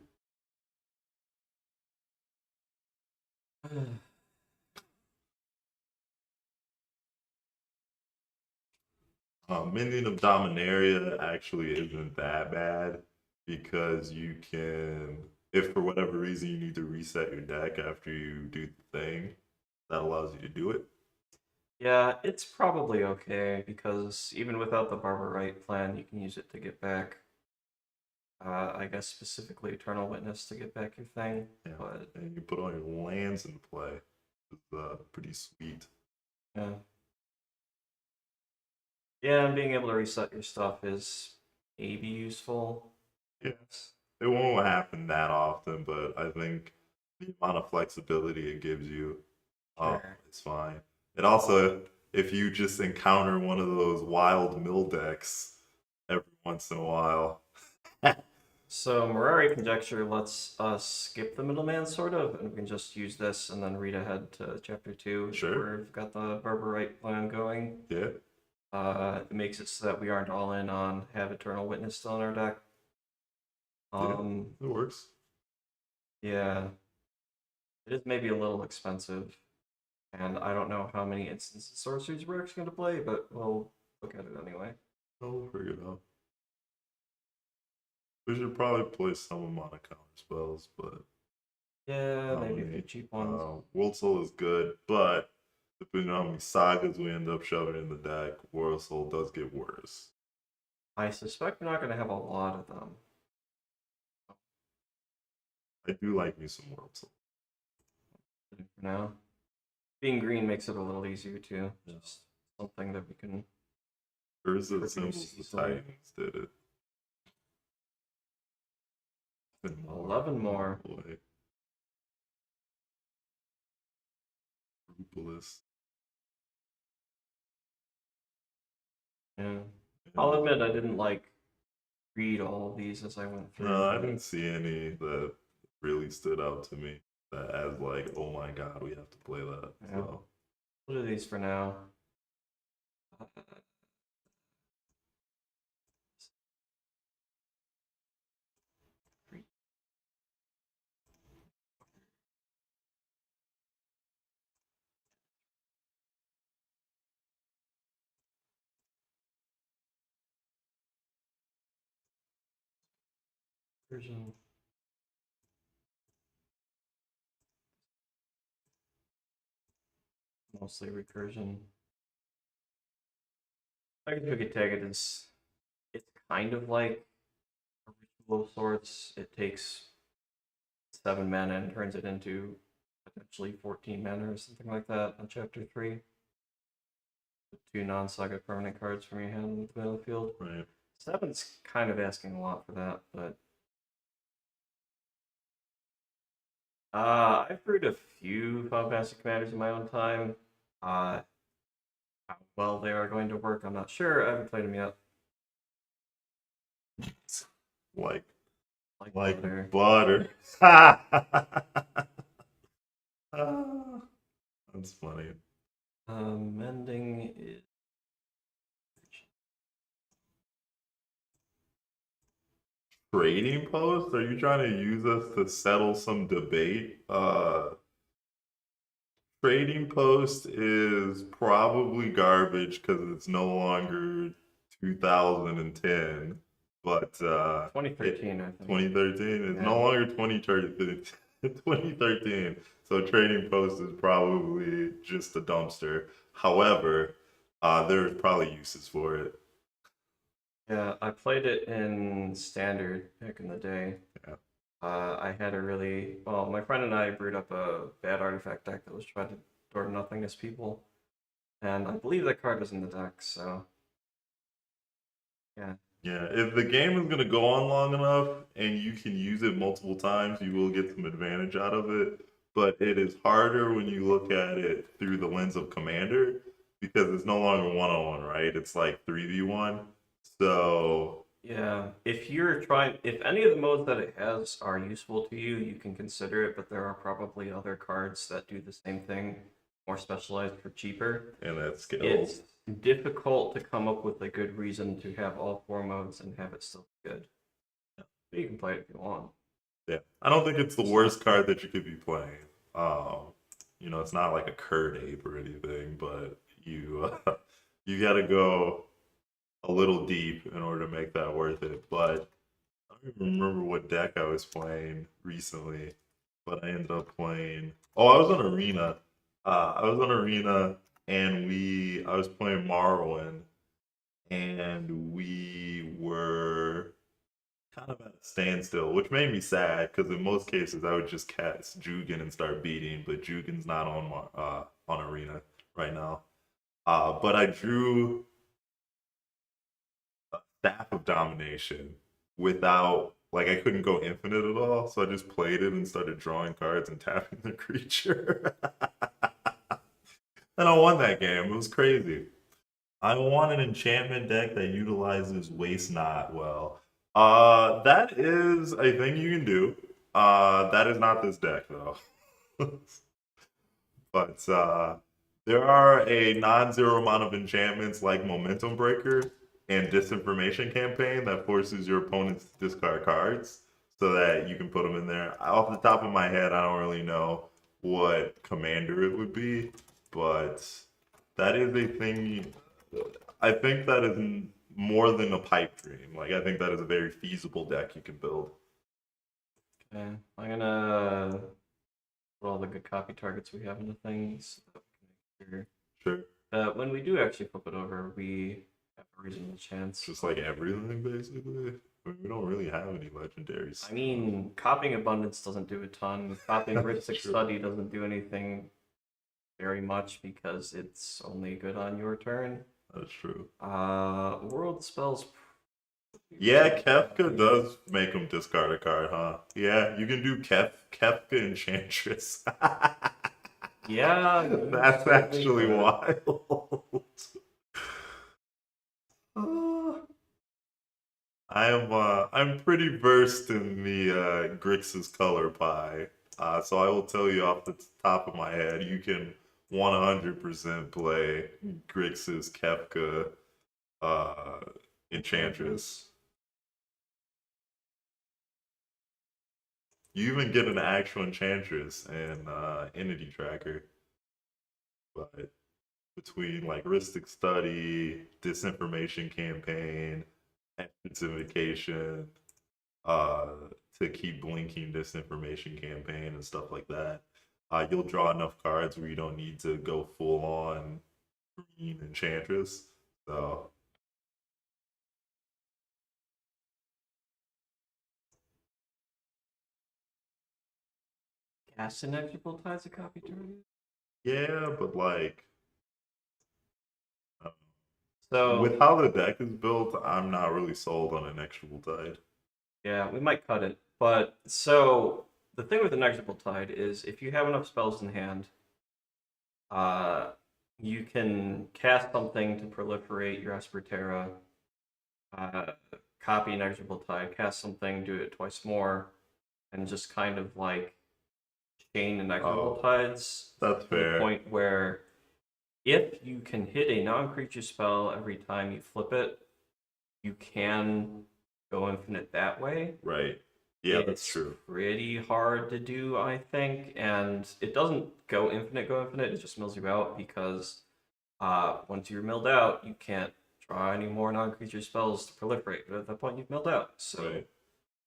Minion of Dominaria actually isn't that bad because you can, if for whatever reason you need to reset your deck after you do the thing, that allows you to do it. Yeah, it's probably okay because even without the Barber Right plan, you can use it to get back. I guess specifically Eternal Witness to get back your thing. Yeah, but and you put all your lands in play. It's pretty sweet. yeah. Yeah, and being able to reset your stuff is maybe useful. Yes. It won't happen that often, but I think the amount of flexibility it gives you, Sure. it's fine. And also, if you just encounter one of those wild mill decks every once in a while. So Mirari Conjecture lets us skip the middleman, sort of, and we can just use this and then read ahead to chapter 2. Sure. Where we've got the Barber Right plan going. Yeah. It makes it so that we aren't all in on have Eternal Witness still in our deck. It works. Yeah. It is maybe a little expensive. And I don't know how many instances of sorceries we're actually going to play, but we'll look at it anyway. We'll figure it out. We should probably play some amount of counter spells, but Yeah, maybe a few cheap ones. World Soul is good, but depending on how many sagas we end up shoving in the deck, World Soul does get worse. I suspect we're not going to have a lot of them. I do like me some World Soul. For now. Being green makes it a little easier too. Just something that we can. Curse of the Symbols, the Titans did it. 11 more. Boy. Ruthless. Yeah. I'll admit I didn't read all of these as I went through. No, I didn't see any that really stood out to me that as like, oh my god, we have to play that. Yeah. So What are these for now? Recursion. Mostly recursion. I guess we could take it as it's kind of like a ritual of sorts. It takes 7 mana and turns it into potentially 14 mana or something like that on chapter 3. 2 non-saga permanent cards from your hand into the battlefield. right. 7's kind of asking a lot for that, but I've brewed a few Fantastic Commanders in my own time. How well they are going to work, I'm not sure. I haven't played them yet. Like butter. butter. That's funny. Mending is Trading post? Are you trying to use us to settle some debate? Trading post is probably garbage because it's no longer 2010, but 2013, I think. 2013 is Yeah. no longer 2013. So trading post is probably just a dumpster. However, there's probably uses for it. Yeah, I played it in standard back in the day. Yeah. I had a really well, my friend and I brewed up a bad artifact deck that was trying to door nothingness people, and I believe that card was in the deck. So, yeah. Yeah, if the game is gonna go on long enough and you can use it multiple times, you will get some advantage out of it. But it is harder when you look at it through the lens of Commander because it's no longer 1-on-1, right? It's like 3v1. So Yeah, if any of the modes that it has are useful to you, you can consider it, but there are probably other cards that do the same thing, more specialized for cheaper. and that scales. It's difficult to come up with a good reason to have all 4 modes and have it still be good. But you can play it if you want. Yeah, I don't think it's the worst card that you could be playing. It's not like a Curd Ape or anything, but you you got to go a little deep in order to make that worth it. But I don't even remember what deck I was playing recently, but I ended up playing. Oh, I was on Arena. And I was playing Morrowind, and we were kind of at a standstill, which made me sad because in most cases I would just cast Jugen and start beating, but Jugen's not on Arena right now. But I drew a Staff of Domination without I couldn't go infinite at all, so I just played it and started drawing cards and tapping the creature. And I won that game. It was crazy. I want an enchantment deck that utilizes Waste Not well. That is a thing you can do. That is not this deck though. But there are a non-zero amount of enchantments like Momentum Breaker and Disinformation Campaign that forces your opponents to discard cards. so that you can put them in there. Off the top of my head, I don't really know what commander it would be, but that is a thing. I think that is more than a pipe dream. Like I think that is a very feasible deck you can build. Okay, I'm gonna put all the good copy targets we have into things so that we can make sure Sure. that when we do actually flip it over, we have a reasonable chance. Just like everything, basically. I mean, we don't really have any legendaries. I mean, copying abundance doesn't do a ton. Copying Rhythmic True. Study doesn't do anything very much because it's only good on your turn. That's true. World spells. Yeah, Kefka does make him discard a card, huh? Yeah, you can do Kefka Enchantress. Yeah, you That's certainly actually could. wild. Uh, I'm pretty versed in the Grixis color pie. So I will tell you off the top of my head, you can 100% play Grixis Kefka uh, Enchantress. You even get an actual Enchantress in Entity Tracker. But between like Ristic Study, Disinformation Campaign, Intensification, uh, to keep blinking Disinformation Campaign and stuff like that, you'll draw enough cards where you don't need to go full on green Enchantress. So Cast Inexorable Tide's a copy target. yeah, but like uh, with So how the deck is built, I'm not really sold on Inexorable Tide. yeah, we might cut it. But so the thing with Inexorable Tide is if you have enough spells in hand, uh, you can cast something to proliferate your Esper Terra, uh, copy Inexorable Tide, cast something, do it twice more, and just kind of like chain Inexorable Oh, Tides that's to the fair. point where if you can hit a non-creature spell every time you flip it, you can go infinite that way. Right. Yeah, that's It's true. pretty hard to do, I think, and it doesn't go infinite, it just mills you out because once you're milled out, you can't draw any more non-creature spells to proliferate, but at that point you've milled out. So Right.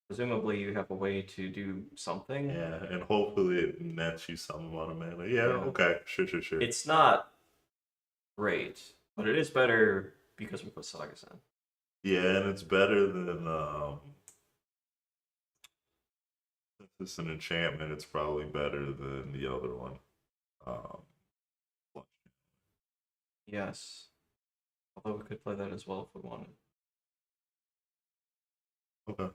presumably you have a way to do something. Yeah, and hopefully it nets you some amount of mana. Yeah, Yeah. okay. Sure. It's not great, but it is better because we put Sagas in. Yeah, and it's better than since it's an enchantment, it's probably better than the other one. Um Yes. Although we could play that as well if we wanted. okay.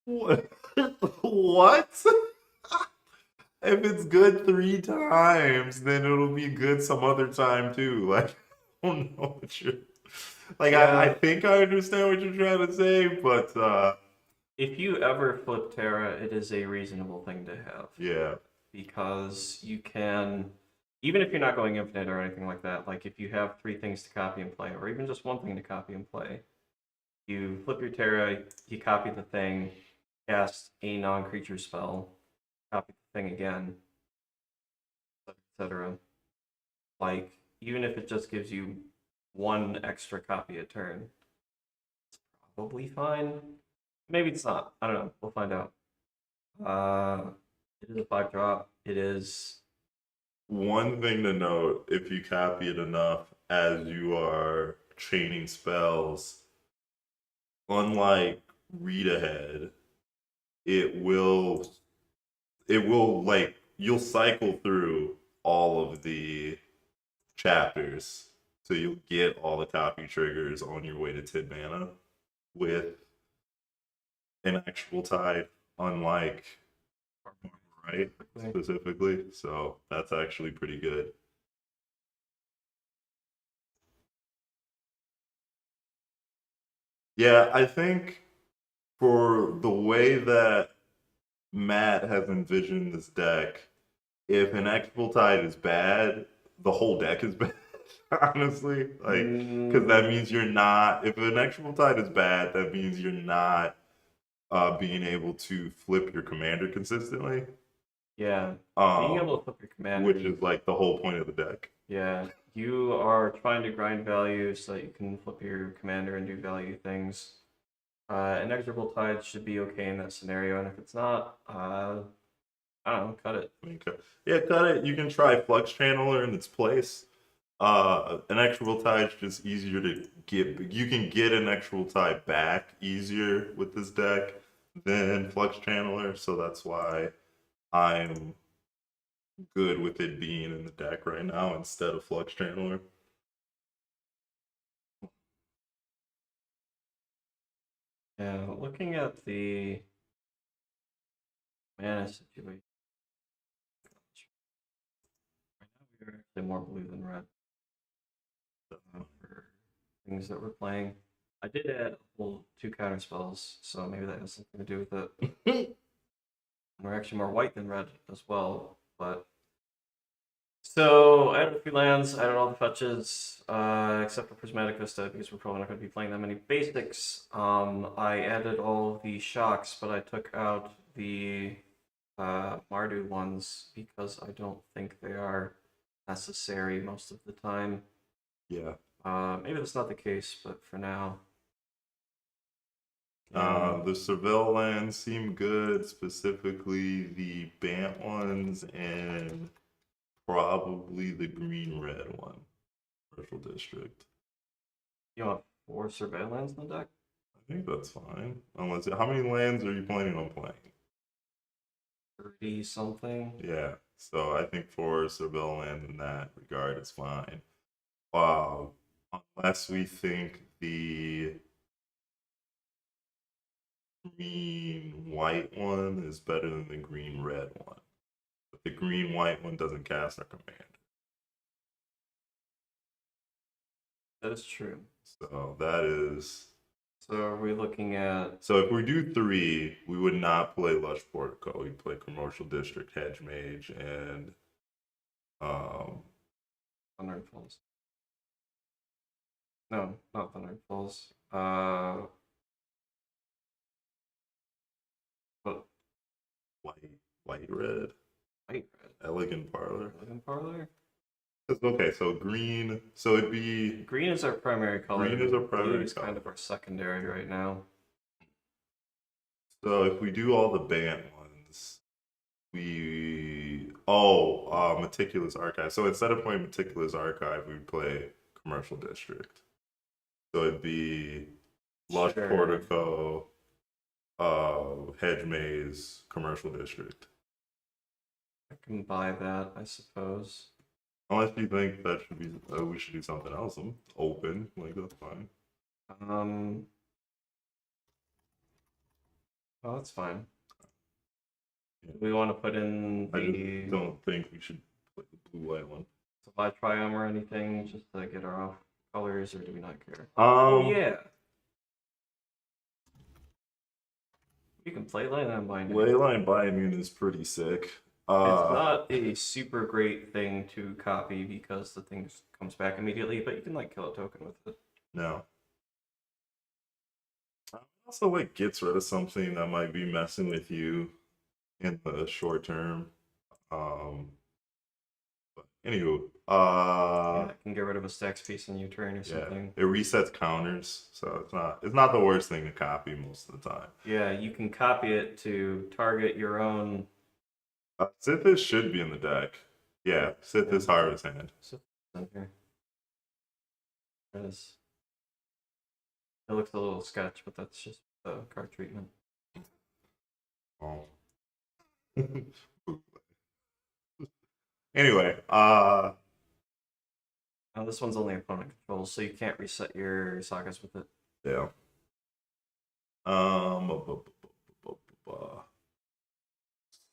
What? What? If it's good 3 times, then it'll be good some other time too. Like, I don't know what you're like. I Yeah, think I understand what you're trying to say, but if you ever flip Terra, it is a reasonable thing to have yeah, because you can, even if you're not going infinite or anything like that, like if you have 3 things to copy and play, or even just 1 thing to copy and play, you flip your Terra, you copy the thing, cast a non-creature spell, copy the thing again, etc. Like, even if it just gives you 1 extra copy a turn, it's probably fine. Maybe it's not. I don't know. We'll find out. It is a 5 drop. It is. one thing to note, if you copy it enough as you are chaining spells, unlike read ahead, it will like you'll cycle through all of the chapters. So you'll get all the copy triggers on your way to 10 mana with an actual tide, unlike right specifically. So that's actually pretty good. Yeah, I think for the way that Matt has envisioned this deck, if Inexorable Tide is bad, the whole deck is bad. Honestly, like, because that means you're not. If Inexorable Tide is bad, that means you're not being able to flip your commander consistently. Yeah, being able to flip your commander, which is like the whole point of the deck. Yeah, you are trying to grind value so that you can flip your commander and do value things. Inexorable Tide should be okay in that scenario, and if it's not, I don't know, cut it. Yeah, cut it. You can try Flux Channeler in its place. Inexorable Tide's just easier to get. You can get Inexorable Tide back easier with this deck than Flux Channeler, so that's why I'm good with it being in the deck right now instead of Flux Channeler. Yeah, looking at the mana situation, right now we are actually more blue than red for things that we're playing. I did add a whole 2 counter spells, so maybe that has something to do with it. We're actually more white than red as well, but so I added a few lands, I added all the fetches, except for Prismatic Vista, because we're probably not going to be playing that many basics. I added all the shocks, but I took out the Mardu ones because I don't think they are necessary most of the time. Yeah. Maybe that's not the case, but for now. The Seville lands seem good, specifically the Bant ones and probably the green-red one, Commercial District. You want 4 surveillance in the deck? I think that's fine. Unless, how many lands are you planning on playing? 30 something. Yeah, so I think 4 Seville lands in that regard is fine. Unless we think the green-white one is better than the green-red one. But the green-white one doesn't cast our command. That is true. So that is. So are we looking at? So if we do 3, we would not play Lush Portico. We play Commercial District, Hedge Mage, and Thunder Falls. No, not Thunder Falls. What? White red. White red. Elegant Parlor. Elegant Parlor. Okay, so green. So it'd be. Green is our primary color. Green is our primary Blue is color. kind of our secondary right now. So if we do all the Bant ones, Meticulous Archive. So instead of playing Meticulous Archive, we'd play Commercial District. So it'd be Lush Portico, Hedge Maze, Commercial District. I can buy that, I suppose. Unless you think that should be, we should do something else. I'm open, like that's fine. Well, that's fine. Yeah. We want to put in the. I just don't think we should play the blue-white one. Supply Triumph or anything, just to get our off colors, or do we not care? Oh yeah. You can play Leyline Binding. Leyline Binding is pretty sick. It's not a super great thing to copy because the thing comes back immediately, but you can like kill a token with it. No. Also, like gets rid of something that might be messing with you in the short term. But anywho, yeah, it can get rid of a stacks piece in your turn or something. It resets counters, so it's not the worst thing to copy most of the time. Yeah, you can copy it to target your own. Sithis should be in the deck. Yeah, Sithis Harvest Hand. Sithis in here. It looks a little sketch, but that's just the card treatment. Oh. Anyway, now this one's only opponent control, so you can't reset your sagas with it. Yeah.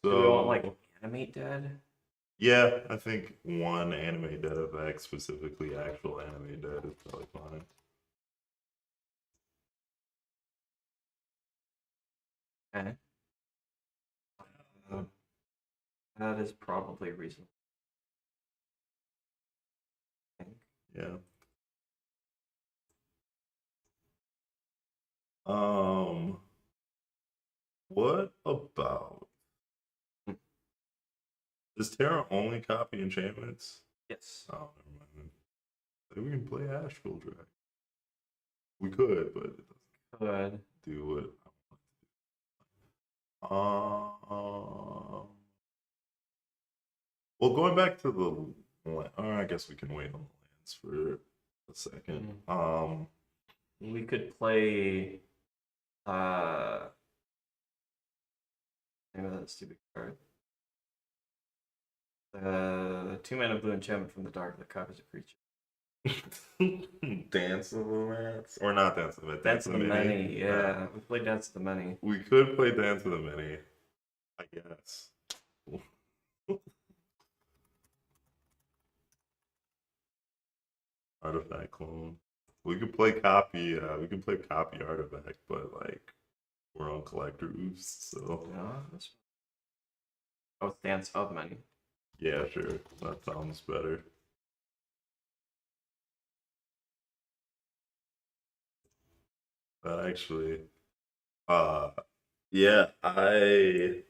Do we want like animate dead? Yeah, I think one animate dead effect, specifically actual animate dead, is probably fine. Okay. That is probably reasonable. I think. Yeah. What about does Terra only copy enchantments? Yes. Oh, never mind. Then. We can play Astral Dragon. We could, but it doesn't Good. do what I want. Well, going back to the, I guess we can wait on the lands for a second. We could play. Name of that stupid card. 2-mana blue enchantment from the dark that copies a creature. Dance of the Mats? Or not Dance of the Mats. Dance of the Many, yeah. We played Dance of the Many. We could play Dance of the Many, I guess. Artifact clone. We could play copy. We can play copy artifact, but like we're on collectors, so. Yeah, it's Dance of Many. Yeah, sure. That sounds better. Actually, yeah, I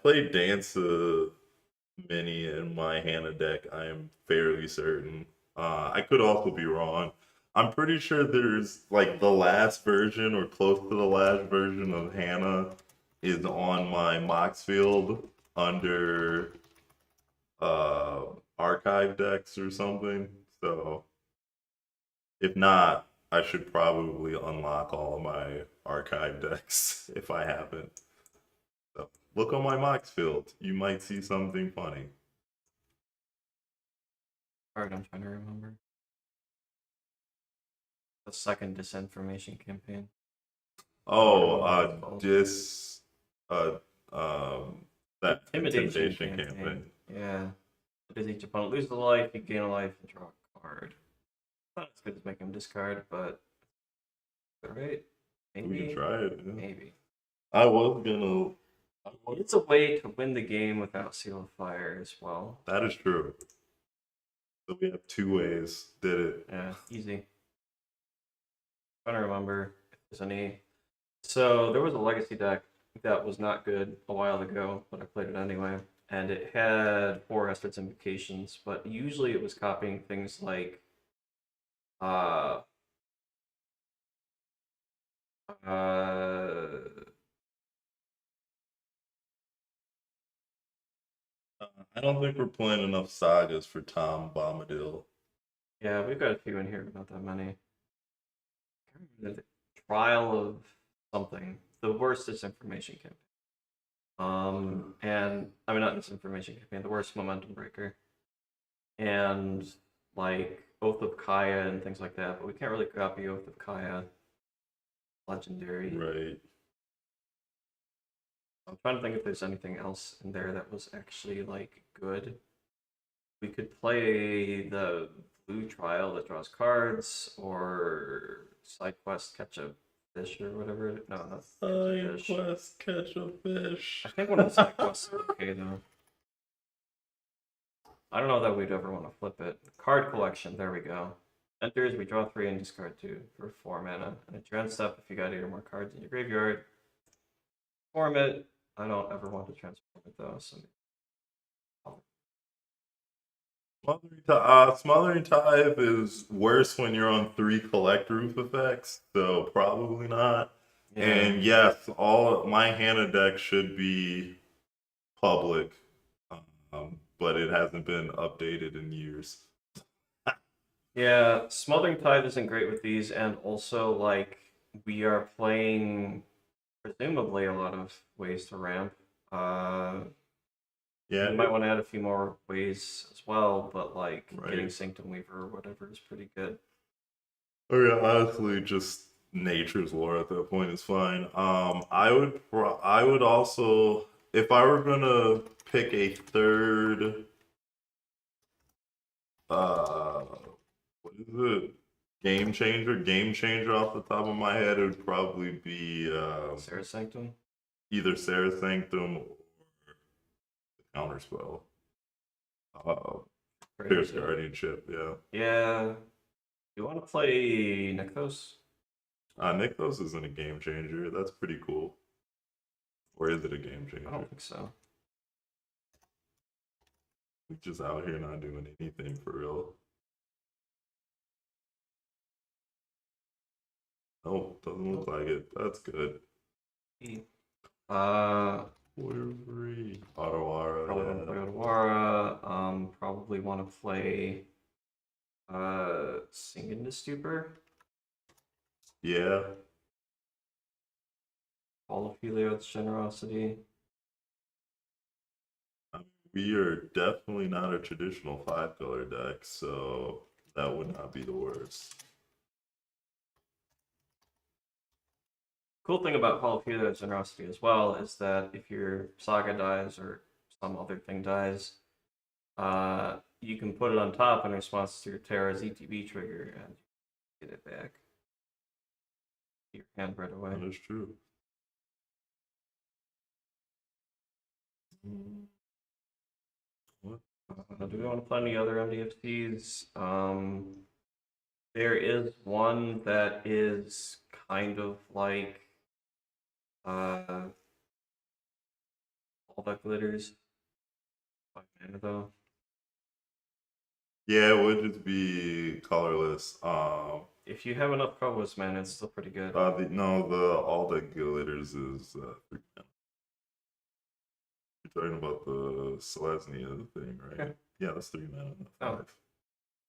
played Dance Mini in my Hannah deck. I am fairly certain. I could also be wrong. I'm pretty sure there's like the last version or close to the last version of Hannah is on my Mox field under archive decks or something. So if not, I should probably unlock all of my archive decks if I haven't. So look on my Mox field. You might see something funny. Alright, I'm trying to remember. The second disinformation campaign. Oh, that Intimidation campaign. Yeah. Because each opponent loses a life, you gain a life and draw a card. Not as good as making him discard, but alright. Maybe. We can try it. Yeah. Maybe. It's a way to win the game without Seal of Fire as well. That is true. So we have 2 ways. Did it? Yeah, easy. I'm trying to remember if there's any. So there was a legacy deck that was not good a while ago, but I played it anyway. And it had 4 Esther's Invocations, but usually it was copying things like I don't think we're playing enough Sagas for Tom Bombadil. Yeah, we've got a few in here, but not that many. The Trial of something. The worst disinformation campaign. And I mean not disinformation campaign, the worst momentum breaker. And like Oath of Kaya and things like that, but we can't really copy Oath of Kaya. Legendary. Right. I'm trying to think if there's anything else in there that was actually like good. We could play the blue trial that draws cards, or side quest catch a fish or whatever. No, that's side quest catch a fish. I think one of the side quests is okay though. I don't know that we'd ever want to flip it. Card collection, there we go. Enters, we draw 3 and discard 2 for 4 mana. And it's your end step if you got 8 or more cards in your graveyard. Transform it. I don't ever want to transform it though. So. Smothering Tithe is worse when you're on 3 collect roof effects, so probably not. Yeah. And yes, all my Hannah deck should be public, but it hasn't been updated in years. Yeah, Smothering Tithe isn't great with these, and also like we are playing presumably a lot of ways to ramp. Yeah, you might want to add a few more ways as well, but like getting Sanctum Weaver or whatever is pretty good. Oh yeah, honestly, just nature's lore at that point is fine. I would also, if I were gonna pick a third, what is it? Game changer off the top of my head, it would probably be Sarah Sanctum. Either Sarah Sanctum counterspell. Pretty Fierce good. Guardianship, yeah. Yeah. You want to play Nykthos? Nykthos isn't a game changer. That's pretty cool. Or is it a game I changer? don't think so. We're just out here not doing anything for real. Oh, doesn't look like it. That's good. We're free. Ottawara, Probably want to play Otawara. Probably want to play Sink into Stupor. Yeah. All of Heliod's Generosity. We are definitely not a traditional 5-color deck, so that would not be the worst. Cool thing about Hall of Heliod's Generosity as well is that if your Saga dies or some other thing dies, you can put it on top in response to your Terra's ETB trigger and get it back. Your hand right away. That is true. What? Do we want to play any other MDFCs? There is one that is kind of like all that glitters. 5 mana though. Yeah, it would just be colorless. If you have enough colorless mana, it's still pretty good. All that glitters is 3 mana. You're talking about the Selesnya thing, right? Yeah, that's 3 mana. 5. Oh.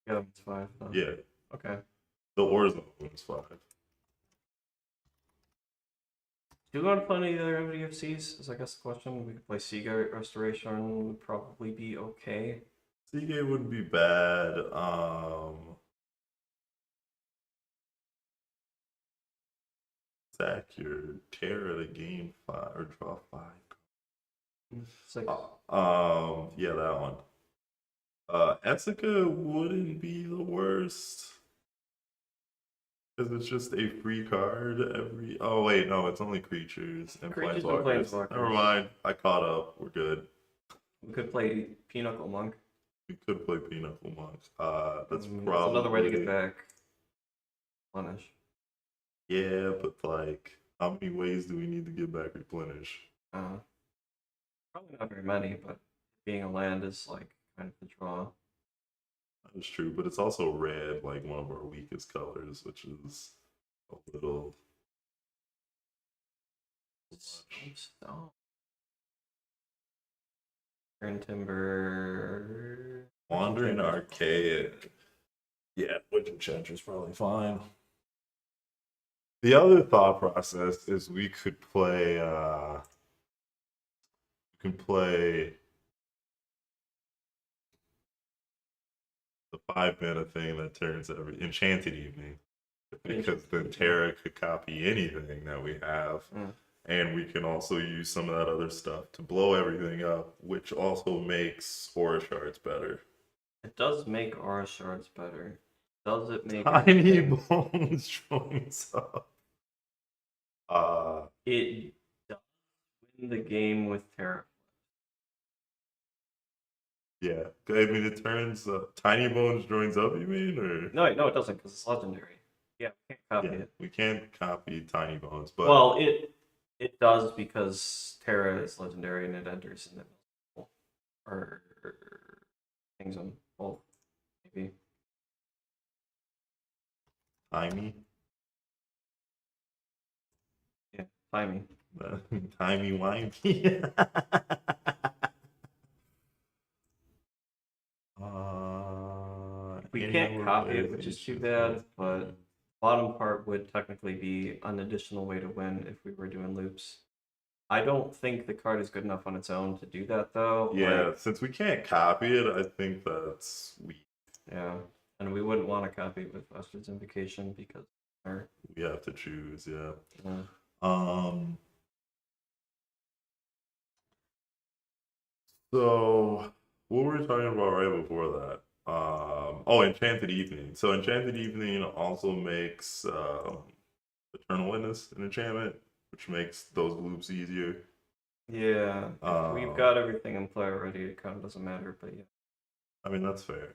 Yeah, it's 5. Though. Yeah. Okay. The Orzo one's 5. Do we want to play any other MDFCs? Is I guess the question. We could play Saga Restoration. Would probably be okay. Seagate wouldn't be bad. Sack your Terra to gain 5 or draw 5. 6. Yeah, that one. Ethica wouldn't be the worst. Because it's just a free card every. Oh, wait, no, it's only creatures and Creatures and planeswalkers. planeswalkers. Never mind. I caught up. We're good. We could play Pinochle Monk. We could play Pinochle Monk. That's That's probably another way to get back Replenish. Yeah, but like, how many ways do we need to get back Replenish? Probably not very many, but being a land is like kind of the draw. That is true, but it's also red, like one of our weakest colors, which is a little. Oh. Turn Timber. Wandering Archaic. Yeah, Witch Enchanter's probably fine. The other thought process is we could play the 5 mana thing that turns every Enchanted Evening. Because then Terra could copy anything that we have. And we can also use some of that other stuff to blow everything up, which also makes Aura Shards better. It does make Aura Shards better. Does it make Tiny Bones joins up? It does win the game with Terra. Yeah, I mean it turns Tiny Bones joins up. You mean or no, it doesn't because it's legendary. Yeah, we can't copy it. We can't copy Tiny Bones, but well, it does because Terra is legendary and it enters in the or things on both maybe. Timey. Yeah, timey. Timey wimey. We can't copy it, which is too bad, but bottom part would technically be an additional way to win if we were doing loops. I don't think the card is good enough on its own to do that, though. Yeah, since we can't copy it, I think that's weak. Yeah, and we wouldn't want to copy it with Bastard's Invocation because we have to choose, yeah. So what were we talking about right before that? Enchanted Evening. So Enchanted Evening also makes Eternal Witness an enchantment, which makes those loops easier. Yeah, if we've Um, got everything in play already, it kind of doesn't matter, but yeah. I mean, that's fair.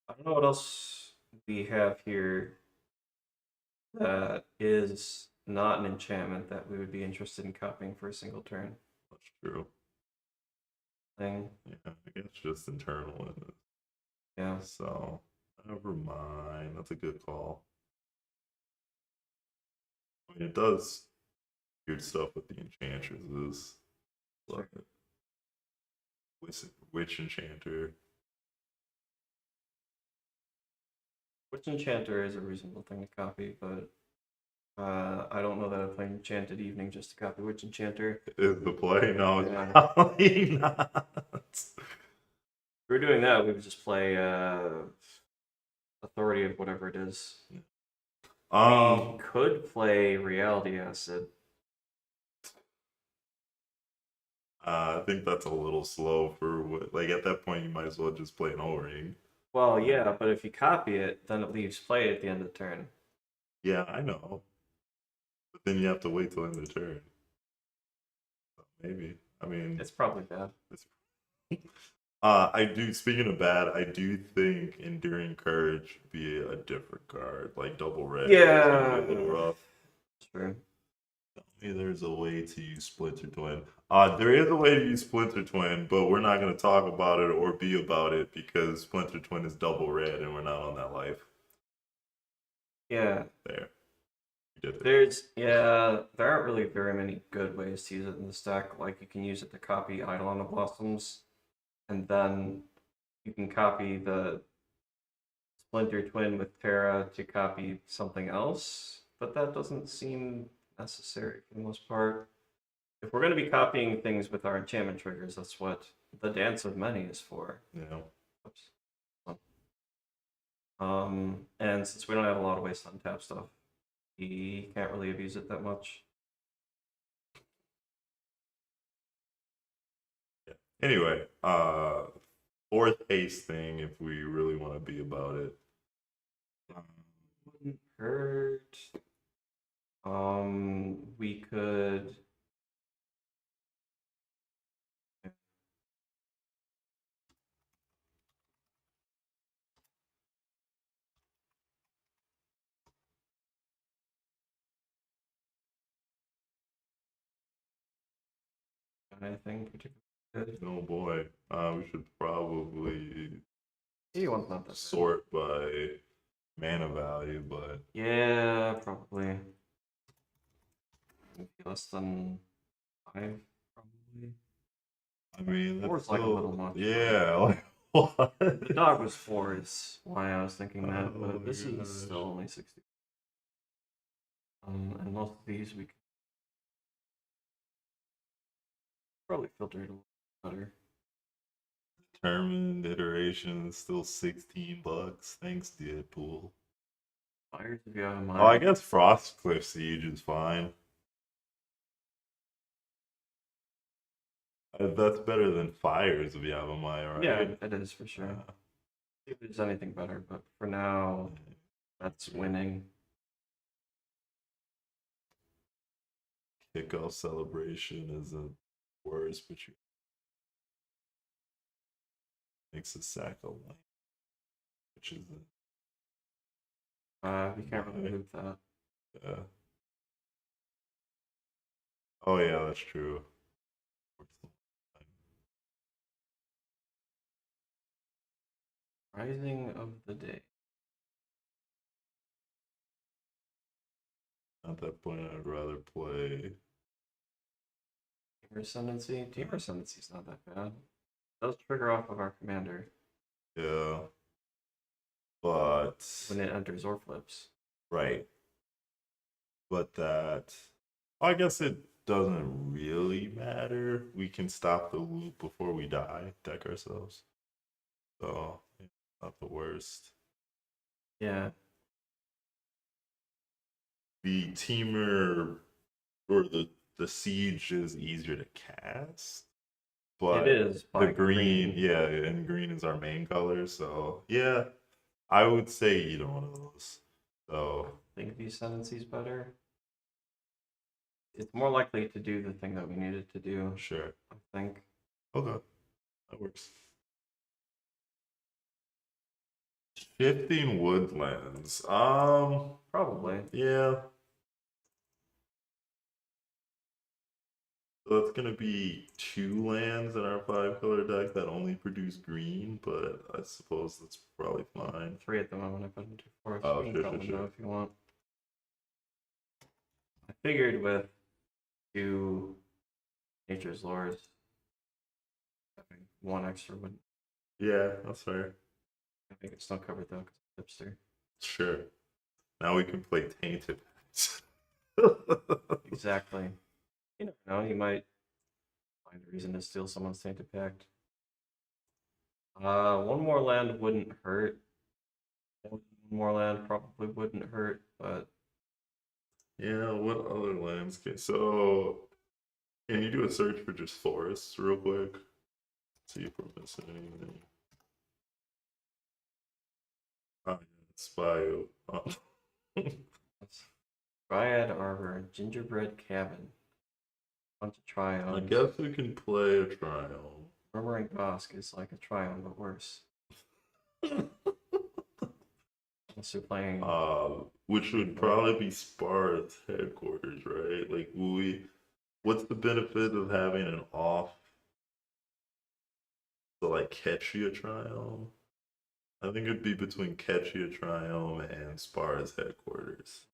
I don't know what else we have here that is not an enchantment that we would be interested in copying for a single turn That's true. thing. Yeah, I guess just internal in it. Yeah. So, never mind. That's a good call. I mean, it does weird stuff with the enchantresses. Sure. But witch enchanter. Witch Enchanter is a reasonable thing to copy, but I don't know that I'd play Enchanted Evening just to copy Witch Enchanter. Is the play? No, it's Yeah. probably not. If we were doing that, we would just play Authority of whatever it is. We could play Reality Acid. I think that's a little slow for what. Like at that point, you might as well just play an O-ring. Well, yeah, but if you copy it, then it leaves play at the end of the turn. Yeah, I know. But then you have to wait till end of the turn. So maybe. I mean, It's probably bad. it's I do. Speaking of bad, I do think Enduring Courage would be a different card, like double red. It's gonna be a little rough. True. Maybe there's a way to use Splinter Twin. There is a way to use Splinter Twin, but we're not gonna talk about it or be about it because Splinter Twin is double red, and we're not on that life. Yeah. There, you did it. There aren't really very many good ways to use it in the stack. Like you can use it to copy Eidolon of Blossoms, and then you can copy the Splinter Twin with Terra to copy something else, but that doesn't seem necessary for the most part. If we're going to be copying things with our enchantment triggers, that's what the Dance of Many is for. Yeah. Oops. And since we don't have a lot of ways to untap stuff, we can't really abuse it that much. Yeah. Anyway, fourth Haste thing, if we really want to be about it. Wouldn't hurt. We could. Anything particularly good? Oh boy, we should probably One's not that bad. sort by mana value, but Yeah, probably. Maybe less than 5, probably. I mean, that's Four's like a little much. Yeah, like what? The dog was 4 is why I was thinking that, Oh but my this is gosh. still only 60. And most of these we can probably filter it a little better. Determined iteration is still $16. Thanks, Deadpool. Fires if you have in mind. Oh, I guess Frostcliff Siege is fine. That's better than Fires if you have a Maya, right? Yeah, it is for sure. See if there's anything better, but for now, that's winning. Kickoff Celebration isn't worse, but you makes a sack of light, which is We can't really move that. yeah. Oh yeah, that's true. Rising of the Day. At that point, I'd rather play. Team Ascendancy? Team Ascendancy is not that bad. It does trigger off of our commander. Yeah. But when it enters or flips. Right. But that I guess it doesn't really matter. We can stop the loop before we die, deck ourselves. So it's not the worst. Yeah. The teamer or the siege is easier to cast. But it is the green, yeah, and green is our main color, so yeah. I would say either one of those. So I think the Ascendancy is better. it's more likely to do the thing that we needed to do. Sure. I think. Okay. That works. Shifting woodlands. Probably. Yeah. So that's gonna be 2 lands in our 5-color deck that only produce green, but I suppose that's probably fine. 3 at the moment. I put into 4. Oh, You can sure, call sure, them sure. though if you want. I figured with 2 Nature's Lords, having 1 extra would. Yeah, that's fair. I think it's not covered though, because hipster. Sure. Now we can play Tainted. Exactly. You never know. You might find a reason to steal someone's Tainted Pact. 1 more land wouldn't hurt. 1 more land probably wouldn't hurt, but Yeah, what other lands can you do a search for just forests real quick? See if we're missing anything. Oh, yeah, it's bio. Oh. Dryad Arbor, Gingerbread Cabin, bunch of Triomes. I guess we can play a Triome. Murmuring Bosk is like a Triome, but worse. Unless you're playing. Which would probably be Spar's headquarters, right? Like, what's the benefit of having an off to like Ketchia Triome? I think it'd be between Ketchia Triome and Spar's headquarters.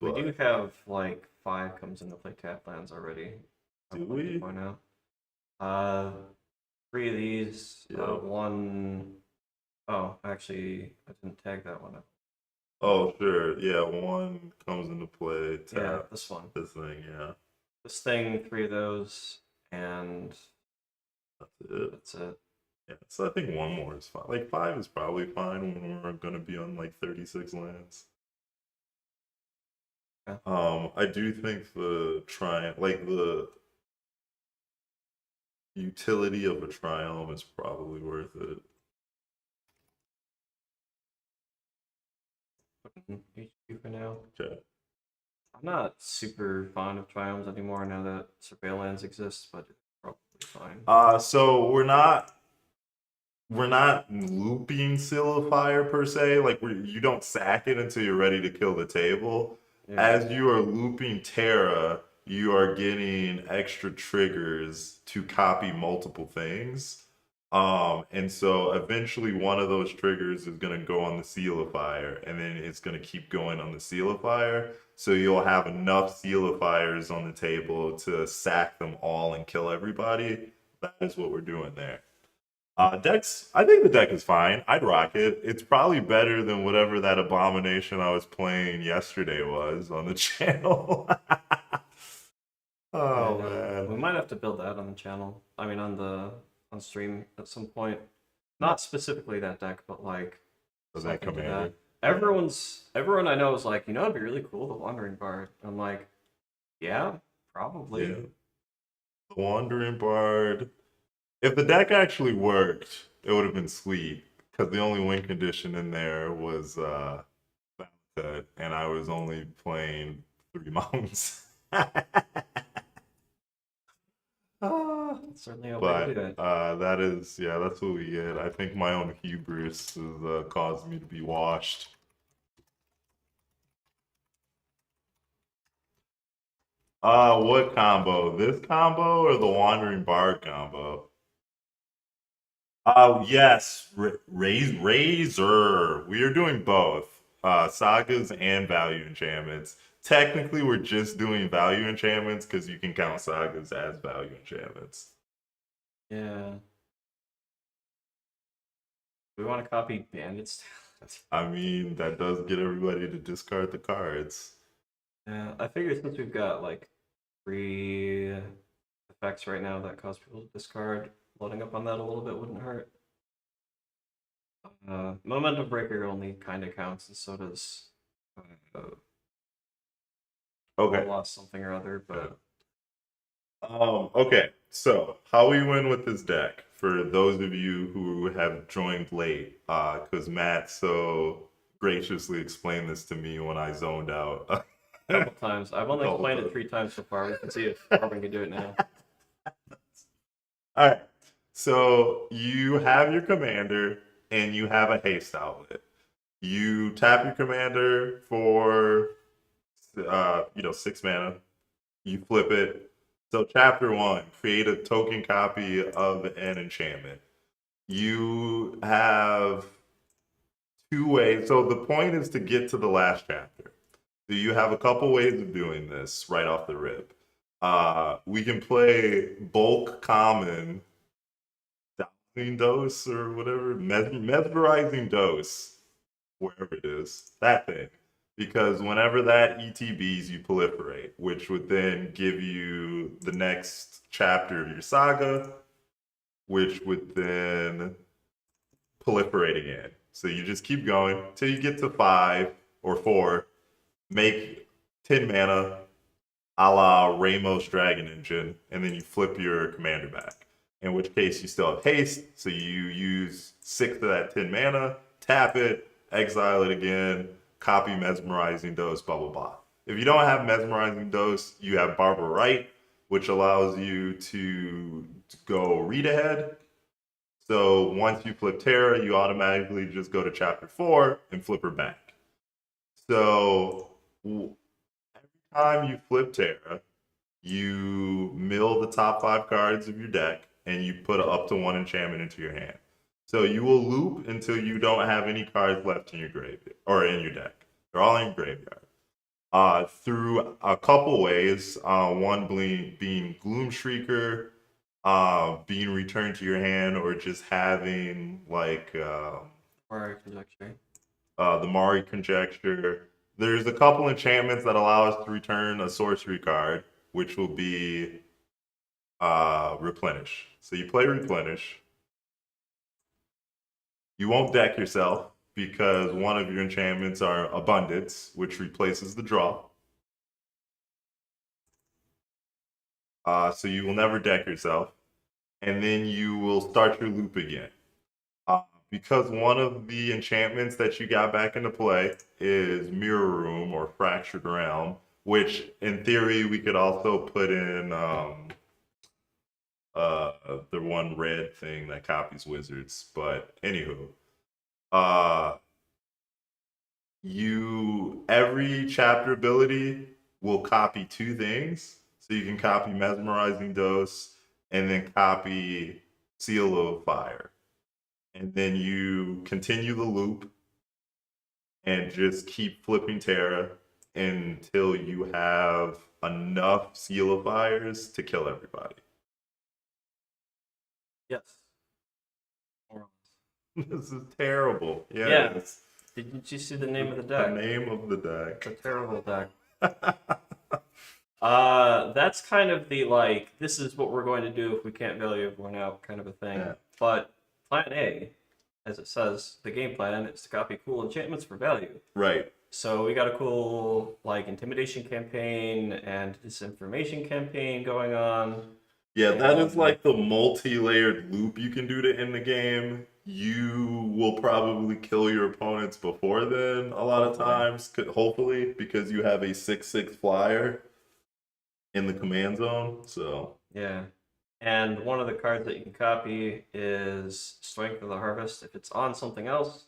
We do have like 5 comes into play tap lands already. Do we? Point out. 3 of these. Yeah. 1. Oh, actually, I didn't tag that one up. Oh, sure. Yeah, 1 comes into play. Tap. Yeah, this one. This thing, yeah. This thing, 3 of those, and that's it. That's it. Yeah, so I think 1 more is fine. Like 5 is probably fine when we're gonna be on like 36 lands. Yeah. I do think the utility of a Triome is probably worth it. HQ for now. Okay. I'm not super fond of Triomes anymore now that Surveillance exists, but it's probably fine. So we're not looping Seal of Fire per se. Like you don't sack it until you're ready to kill the table. Yeah. As you are looping Terra, you are getting extra triggers to copy multiple things. And so eventually one of those triggers is going to go on the Seal of Fire, and then it's going to keep going on the Seal of Fire. So you'll have enough Seal of Fires on the table to sack them all and kill everybody. That is what we're doing there. Decks, I think the deck is fine. I'd rock it. It's probably better than whatever that abomination I was playing yesterday was on the channel. Oh, man. We might have to build that on the channel. I mean, on stream at some point. Not specifically that deck, but like that commander. Everyone I know is like, it'd be really cool, the Wandering Bard. I'm like, yeah, probably. Yeah. The Wandering Bard. If the deck actually worked, it would have been sweet. Because the only win condition in there was that, and I was only playing 3 mountains. Certainly a way to do it. That's what we get. I think my own hubris has caused me to be washed. What combo? This combo or the Wandering Bard combo? Yes, Razor. We are doing both. Sagas and value enchantments. Technically, we're just doing value enchantments because you can count Sagas as value enchantments. Yeah. We want to copy Bandits. I mean, that does get everybody to discard the cards. Yeah, I figured since we've got like 3 effects right now that cause people to discard, loading up on that a little bit wouldn't hurt. Momentum Breaker only kind of counts, and so does Okay. Lost something or other, but okay, so how we win with this deck, for those of you who have joined late, because Matt so graciously explained this to me when I zoned out couple times. I've only Couple played it times. 3 times so far. We can see if Corbyn can do it now. All right. So you have your commander and you have a haste outlet. You tap your commander for 6 mana. You flip it. So chapter 1, create a token copy of an enchantment. You have 2 ways. So the point is to get to the last chapter. So you have a couple ways of doing this right off the rip. We can play bulk common dowsing dose or whatever, mesmerizing dose, wherever it is, that thing. Because whenever that ETBs, you proliferate, which would then give you the next chapter of your saga, which would then proliferate again. So you just keep going till you get to 5 or 4, make 10 mana, a la Ramos Dragon Engine, and then you flip your commander back. In which case you still have haste, so you use 6 of that 10 mana, tap it, exile it again, copy Mesmerizing Dose, blah blah blah. If you don't have Mesmerizing Dose, you have Barbara Wright, which allows you to go read ahead. So once you flip Terra, you automatically just go to chapter 4 and flip her back. So every time you flip Terra, you mill the top 5 cards of your deck and you put up to 1 enchantment into your hand. So you will loop until you don't have any cards left in your graveyard or in your deck. They're all in your graveyard. Through a couple ways, one being Gloom Shrieker, being returned to your hand, or just having like Mari Conjecture. The Mari Conjecture. There's a couple enchantments that allow us to return a sorcery card, which will be Replenish. So you play Replenish. You won't deck yourself because one of your enchantments are Abundance, which replaces the draw. So you will never deck yourself. And then you will start your loop again. Because one of the enchantments that you got back into play is Mirror Room or Fractured Realm, which in theory we could also put in the one red thing that copies wizards. But anywho, every chapter ability will copy 2 things. So you can copy Mesmerizing Dose and then copy Seal of Fire. And then you continue the loop and just keep flipping Terra until you have enough Seal of Fires to kill everybody. Yes. This is terrible. Yeah. Yes. Didn't you see the name of the The deck? name of the deck. The terrible deck. That's kind of the like, this is what we're going to do if we can't value everyone out kind of a thing. Yeah. But plan A, as it says, the game plan is to copy cool enchantments for value. Right. So we got a cool like intimidation campaign and disinformation campaign going on. Yeah, that is like the multi-layered loop you can do to end the game. You will probably kill your opponents before then a lot of times, hopefully, because you have a 6/6 flyer in the command zone. So yeah. And one of the cards that you can copy is Strength of the Harvest. If it's on something else,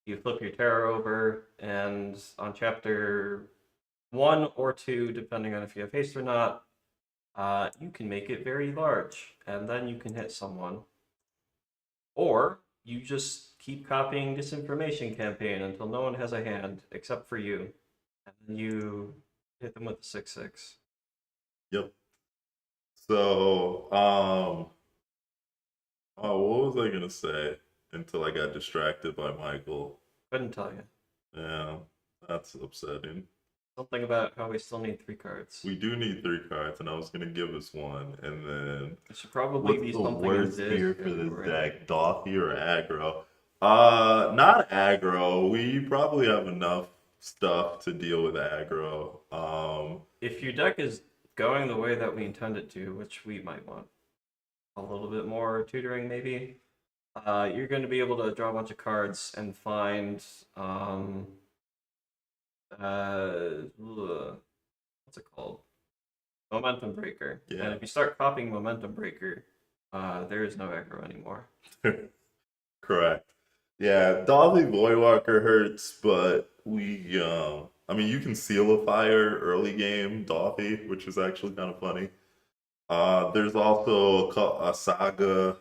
you flip your Terra over, and on chapter 1 or 2, depending on if you have haste or not, you can make it very large, and then you can hit someone. Or you just keep copying Disinformation Campaign until no one has a hand except for you, and then you hit them with the 6/6. Yep. So, what was I gonna say until I got distracted by Michael? Couldn't tell you. Yeah, that's upsetting. Something about how we still need 3 cards. We do need 3 cards, and I was gonna give us 1, and then It should probably what's be the something worst in fear this for this right? deck? Dothy or aggro? Not aggro. We probably have enough stuff to deal with aggro. If your deck is going the way that we intend it to, which we might want a little bit more tutoring maybe, you're going to be able to draw a bunch of cards and find what's it called? Momentum Breaker. Yeah. And if you start copying Momentum Breaker, there is no aggro anymore. Correct. Yeah, Dolly Voidwalker hurts, but I mean, you can seal a fire early game, Dolphy, which is actually kind of funny. There's also a saga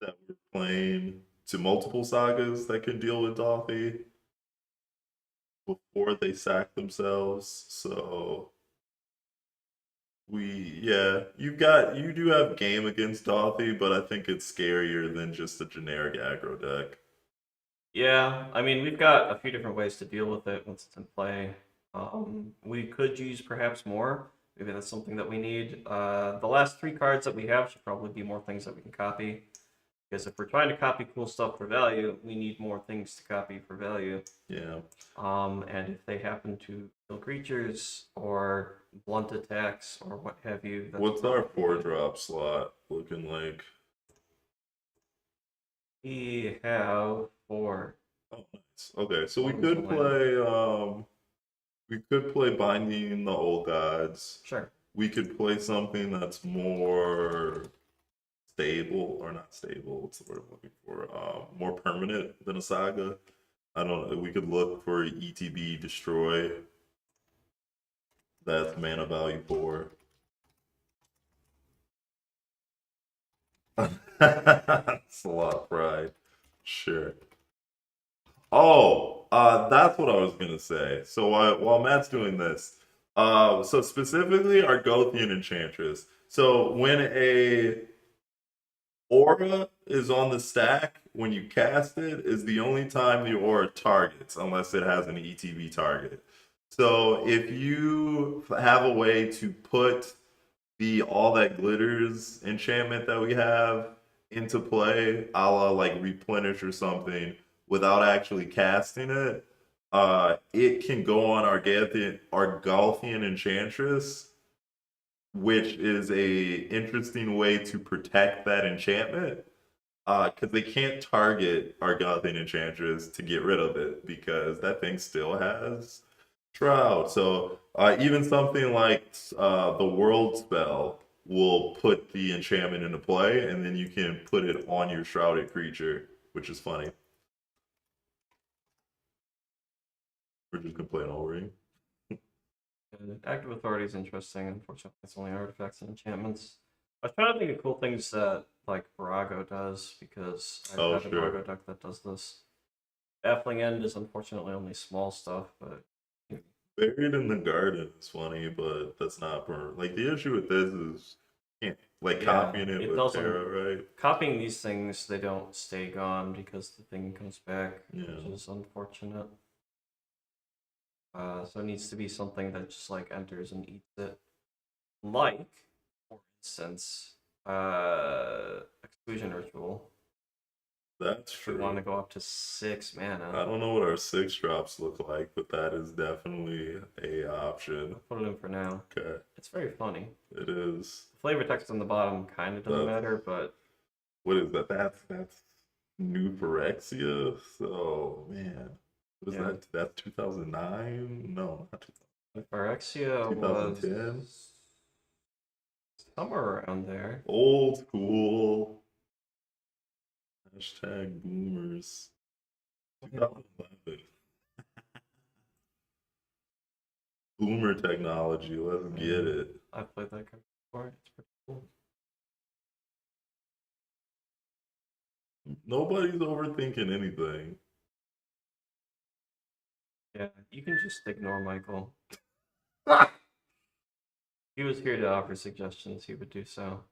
that we're playing to multiple sagas that can deal with Dolphy before they sack themselves. So you do have game against Dolphy, but I think it's scarier than just a generic aggro deck. Yeah, I mean, we've got a few different ways to deal with it once it's in play. We could use perhaps more. Maybe that's something that we need. The last 3 cards that we have should probably be more things that we can copy. Because if we're trying to copy cool stuff for value, we need more things to copy for value. Yeah. And if they happen to kill creatures or blunt attacks or what have you, that's What's our probably- 4-drop slot looking like? We have 4. Oh, nice. Okay, so One was a we could play Binding the Old Gods. Sure. We could play something that's more stable, or not stable, what's the word I'm looking for? More permanent than a Saga. I don't know. We could look for ETB Destroy. That's mana value 4. That's a lot of pride. Sure. Oh, that's what I was gonna say. So while Matt's doing this, so specifically our Gothian Enchantress. So when a aura is on the stack, when you cast it, is the only time the aura targets, unless it has an ETB target. So if you have a way to put the All That Glitters enchantment that we have into play, a la like Replenish or something, without actually casting it, it can go on our Garthian Enchantress, which is a interesting way to protect that enchantment. Because they can't target our Garthian Enchantress to get rid of it, because that thing still has Shroud. So even something like the World Spell will put the enchantment into play, and then you can put it on your shrouded creature, which is funny. We're just gonna play an O-ring. Active Authority is interesting. Unfortunately, it's only artifacts and enchantments. I was trying to think of cool things that like Virago does, because I have an Virago deck that does this. Baffling End is unfortunately only small stuff, but Buried in the Garden is funny, but that's not for like the issue with this is can't like copying it with Terra, right? Copying these things, they don't stay gone because the thing comes back, which is unfortunate. So it needs to be something that just like enters and eats it. Like, for instance, Exclusion Ritual. That's true. We want to go up to 6 mana. I don't know what our 6 drops look like, but that is definitely a option. I'll put it in for now. Okay. It's very funny. It is. The flavor text on the bottom kind of doesn't matter, but what is that? That's New Phyrexia. So man, what is that? That's 2009? No, not 2000. Phyrexia 2010? was somewhere around there. Old school. Hashtag boomers. 2011. Boomer technology. Let's get it. I've played that card before. It's pretty cool. Nobody's overthinking anything. Yeah, you can just ignore Michael. If he was here to offer suggestions, he would do so.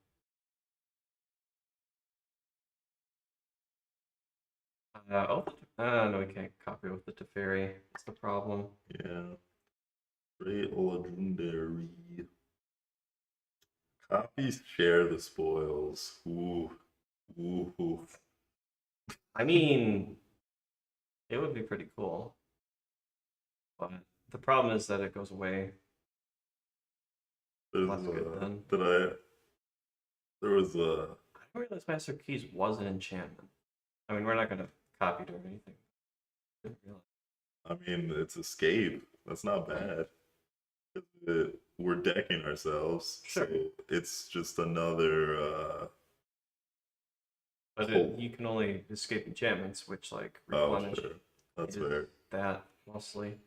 No, we can't copy with the Teferi. That's the problem. Yeah. Great legendary. Copies share the spoils. Ooh. Ooh. I mean, it would be pretty cool. But the problem is that it goes away. That's good then. There was a... I didn't realize Master Keys was an enchantment. I mean, we're not going to copy it or anything. I mean, it's escape. That's not bad. We're decking ourselves, Sure. so it's just another. But Cool. you can only escape enchantments, which like Oh, replenish sure, that's it is fair. that mostly.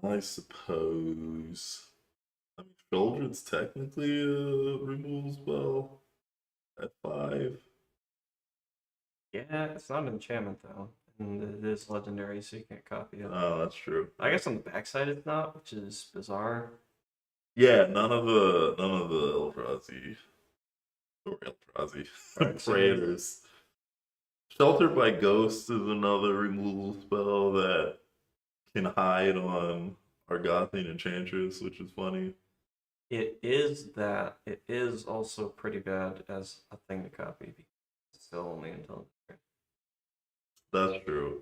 I suppose. I mean, Children's technically a removal spell at 5. Yeah, it's not an enchantment though, and it is legendary, so you can't copy it. Oh, that's true. I guess on the backside it's not, which is bizarre. Yeah, none of the Eldrazi or Eldrazi Right, so prayers. Shelter by Ghost is another removal spell that can hide on Argothian Enchantress, which is funny. it is that. It is also pretty bad as a thing to copy. Because it's still only until. That's true.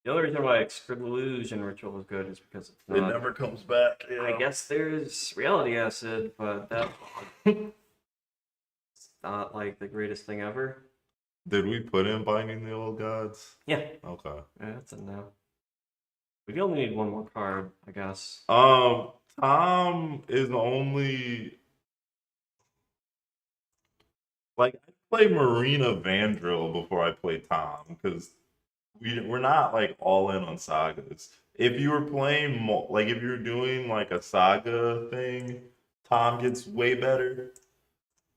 The only reason why Exclusion Ritual is good is because it's It not. never comes back. I Yeah. guess there's Reality Acid, but that's not like the greatest thing ever. Did we put in Binding the Old Gods? Yeah, Okay. yeah, that's a no. We only need one more card, I guess. Tom is only like I play Marina Vandril before I play Tom because we're not like all in on sagas. If you were playing like if you're doing like a saga thing, Tom gets way better,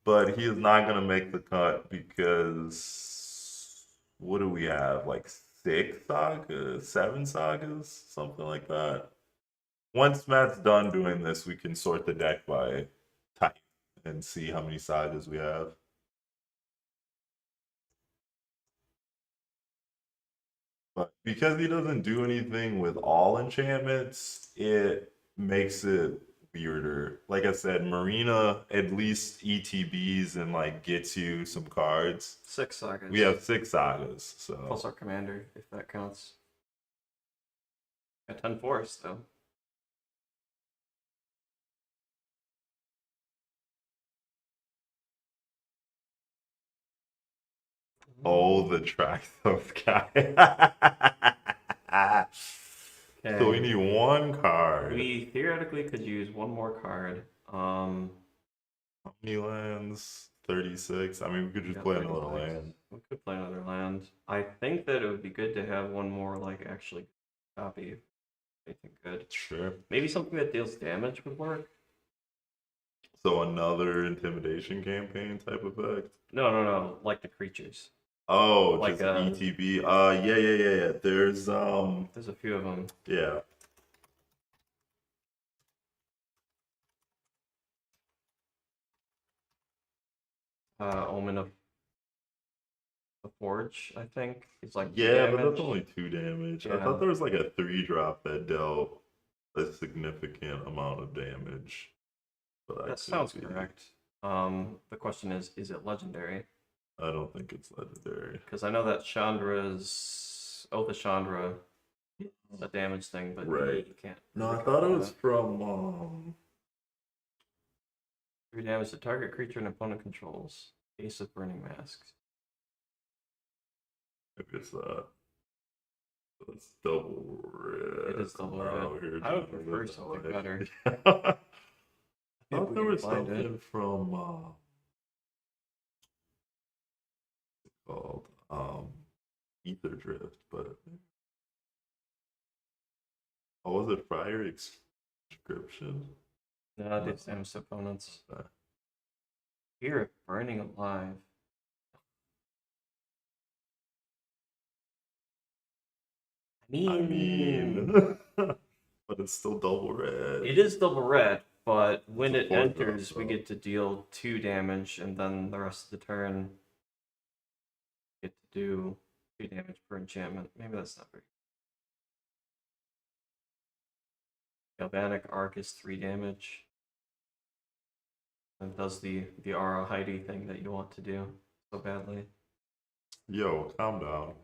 but he is not gonna make the cut because what do we have? Like 6 sagas, 7 sagas, something like that. Once Matt's done doing this, we can sort the deck by type and see how many sagas we have. But because he doesn't do anything with all enchantments, it makes it weirder. Like I said, Marina at least ETBs and like gets you some cards. 6 Sagas. We have 6 sagas, Plus so our commander, if that counts. Got 10 forests, though. oh, the Traxos guy. So we need one card. We theoretically could use one more card. How many lands? 36. I mean, we could just play another 36. land. We could play another land. I think that it would be good to have one more, like, actually copy. Anything good. Sure. Maybe something that deals damage would work. So another intimidation campaign type effect. No. Like the creatures. Oh, Like, just ETB. Yeah. There's There's a few of them. yeah. Omen of the Forge, I think. It's like 2 Yeah, but damage. that's only 2 damage. I Yeah. thought there was like a 3-drop that dealt a significant amount of damage. But I That could sounds be- correct. The question is it legendary? I don't think it's legendary. Because I know that Chandra's Oath of Chandra, a damage thing, but Right. you can't. No, I recover thought it was that. from 3 damage to target creature and opponent controls. Ace of Burning Masks. maybe it's that. It's double red. It is double Oh, red. here, I would double prefer red, something like- better. I If thought we there can was find something it. from called Ether Drift, but was it Friar Inscription? No, it deals damage to opponents. Okay. Fear of Burning Alive. I mean, but it's still double red. It is double red, but when It's a it 4-drop, enters, we though. get to deal 2 damage, and then the rest of the turn get to do 2 damage per enchantment. Maybe that's not very. Galvanic Arc is 3 damage. And does the Aura Heidi thing that you want to do so badly. Yo, calm down.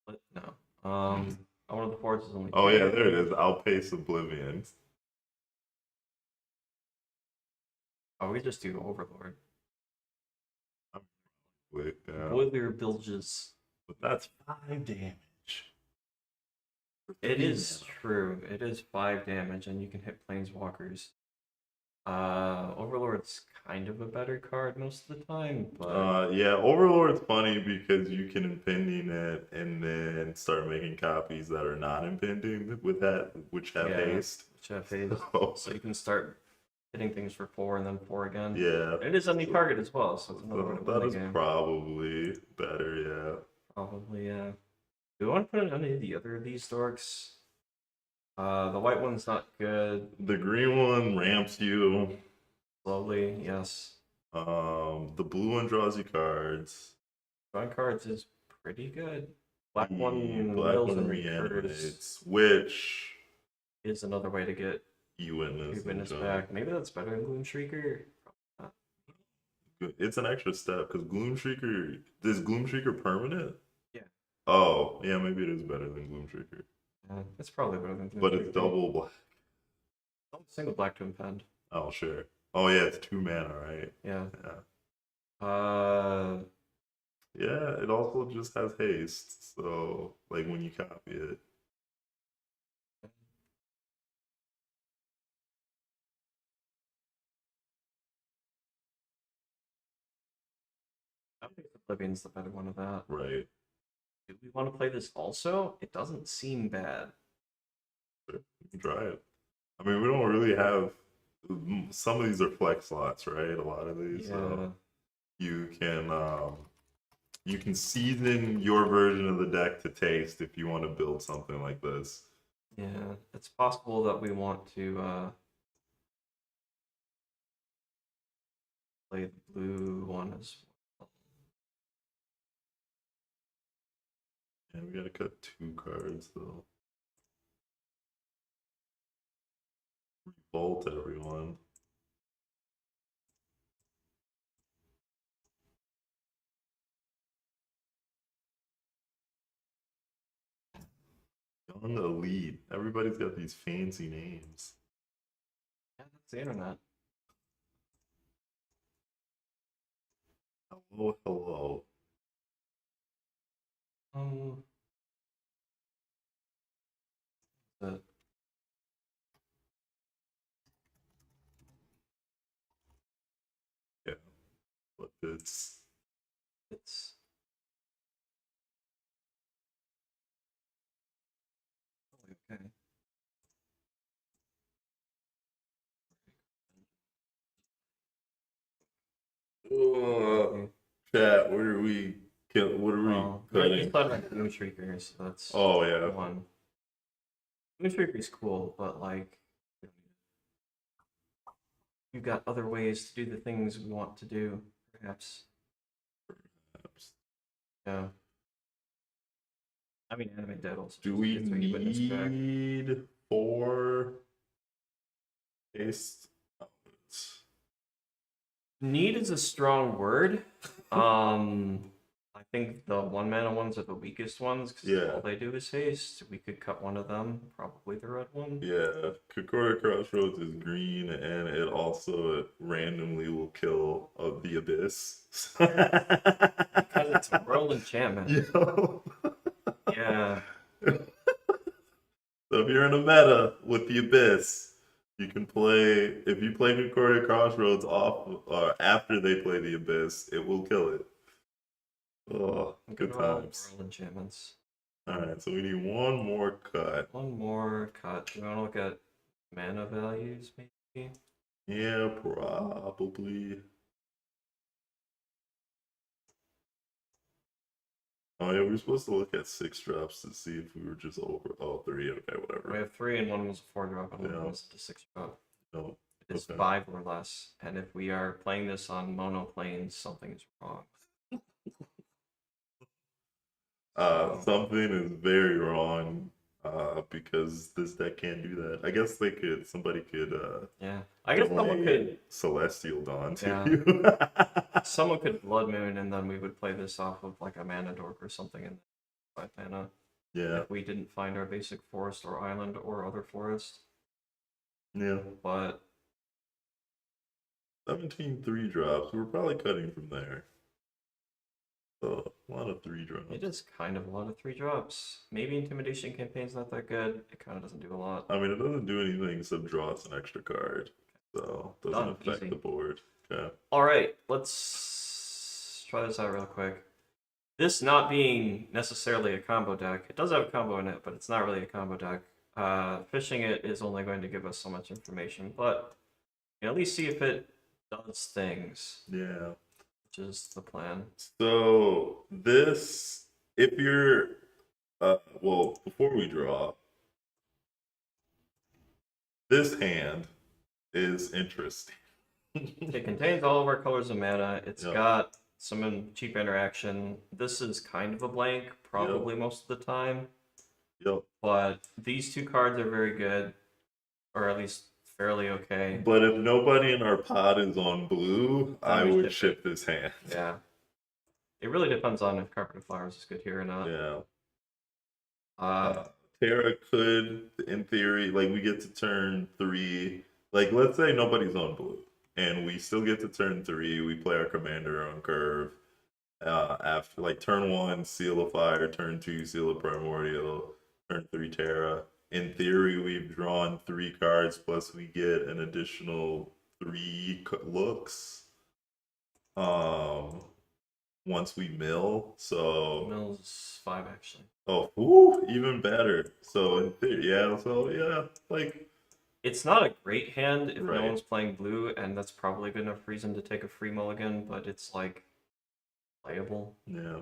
But no. One of the Forges is only 2 Oh yeah, damage. there it is. Outpace Oblivion. Oh, we just do Overlord. Wait, yeah. Boiler bilges. But that's 5 damage. It is true. It is 5 damage, and you can hit planeswalkers. Overlord's kind of a better card most of the time, but Yeah, Overlord's funny because you can impending it and then start making copies that are not impending with that, which have haste. which have haste. So you can start hitting things for 4 and then 4 again. Yeah. It is any target as well, so it's another way to win That the is game. probably better, yeah. Probably, yeah. Do we want to put in any of the other of these dorks? The white one's not good. The green one ramps you. Slowly, yes. The blue one draws you cards. Drawing cards is pretty good. Black The one black mills one and reanimates, which is another way to get you witness. back. Maybe that's better than Gloom Shrieker. It's an extra step because Gloom Shrieker is Gloom Shrieker permanent? Yeah. Oh, yeah, maybe it is better than Gloom Shrieker. Yeah, it's probably better than Gloom But Shrieker. it's double black. Single black to impend. Oh, sure. Oh, yeah, it's 2 mana, right? Yeah. Yeah. Yeah, it also just has haste, so like when you copy it. I think Oblivion's the better one of that. Right. Do we want to play this also? It doesn't seem bad. Sure. You can try it. I mean, we don't really have. Some of these are flex slots, right? A lot of these. Yeah. So you can season your version of the deck to taste if you want to build something like this. Yeah, it's possible that we want to play the blue one as well. Yeah, we gotta cut 2 cards though. Revolt everyone. Young Elite. Everybody's got these fancy names. Yeah, that's the internet. Hello, hello. But Yeah, but it's okay. Chat. What are we cutting? We thought about Gloom Shrieker, so that's yeah. one. Gloom Shrieker's cool, but like we've got other ways to do the things we want to do, perhaps. Yeah. I mean, animate dead also. Do we need 4 haste? Need is a strong word. I think the 1 mana ones are the weakest ones because all they do is haste. We could cut one of them, probably the red one. Yeah, Kokora Crossroads is green, and it also randomly will kill the Abyss. Because it's a world enchantment. Yo. Yeah. So if you're in a meta with the Abyss, you can play. If you play Kokora Crossroads off or after they play the Abyss, it will kill it. Oh, good times. World enchantments. Alright, so we need 1 more cut. 1 more cut. Do you want to look at mana values, maybe? Yeah, probably. Oh yeah, we were supposed to look at 6 drops to see if we were just over. Oh, 3. Okay, whatever. We have 3 and 1 was a 4 drop and 1 was a 6 drop. No. It is 5 or less, and if we are playing this on monoplanes, something is wrong. Something is very wrong. Because this deck can't do that. I guess somebody could yeah. I guess someone could Celestial Dawn to yeah. you. Someone could Blood Moon and then we would play this off of like a mana dork or something in 5 mana. Yeah. If we didn't find our basic forest or island or other forest. Yeah. But 17 3 drops. We're probably cutting from there. A lot of 3-drops. It is kind of a lot of 3-drops. Maybe Intimidation Campaign's not that good. It kind of doesn't do a lot. I mean, it doesn't do anything except draw us an extra card. So, it doesn't affect Easy. the board. Okay. Alright, let's try this out real quick. This not being necessarily a combo deck, it does have a combo in it, but it's not really a combo deck. Fishing it is only going to give us so much information, but you can at least see if it does things, Yeah. which is the plan. So, this, if you're, well, before we draw, this hand is interesting. It contains all of our colors of mana. It's got some cheap interaction. This is kind of a blank, probably most of the time. Yep. But these 2 cards are very good, or at least fairly okay. But if nobody in our pod is on blue, I we would ship ship this hand. Yeah. It really depends on if Carpet of Flowers is good here or not. Yeah. Terra could, in theory, like we get to turn 3. Like, let's say nobody's on blue, and we still get to turn 3. We play our commander on curve. After like turn 1, Seal of Fire. Turn 2, Seal of Primordial. Turn 3, Terra. In theory, we've drawn 3 cards, plus we get an additional 3 looks. Once we mill, so Mill's 5 actually. oh, ooh, even better. So in theory, yeah, like it's not a great hand if Right. no one's playing blue, and that's probably good enough reason to take a free mulligan, but it's like playable. yeah,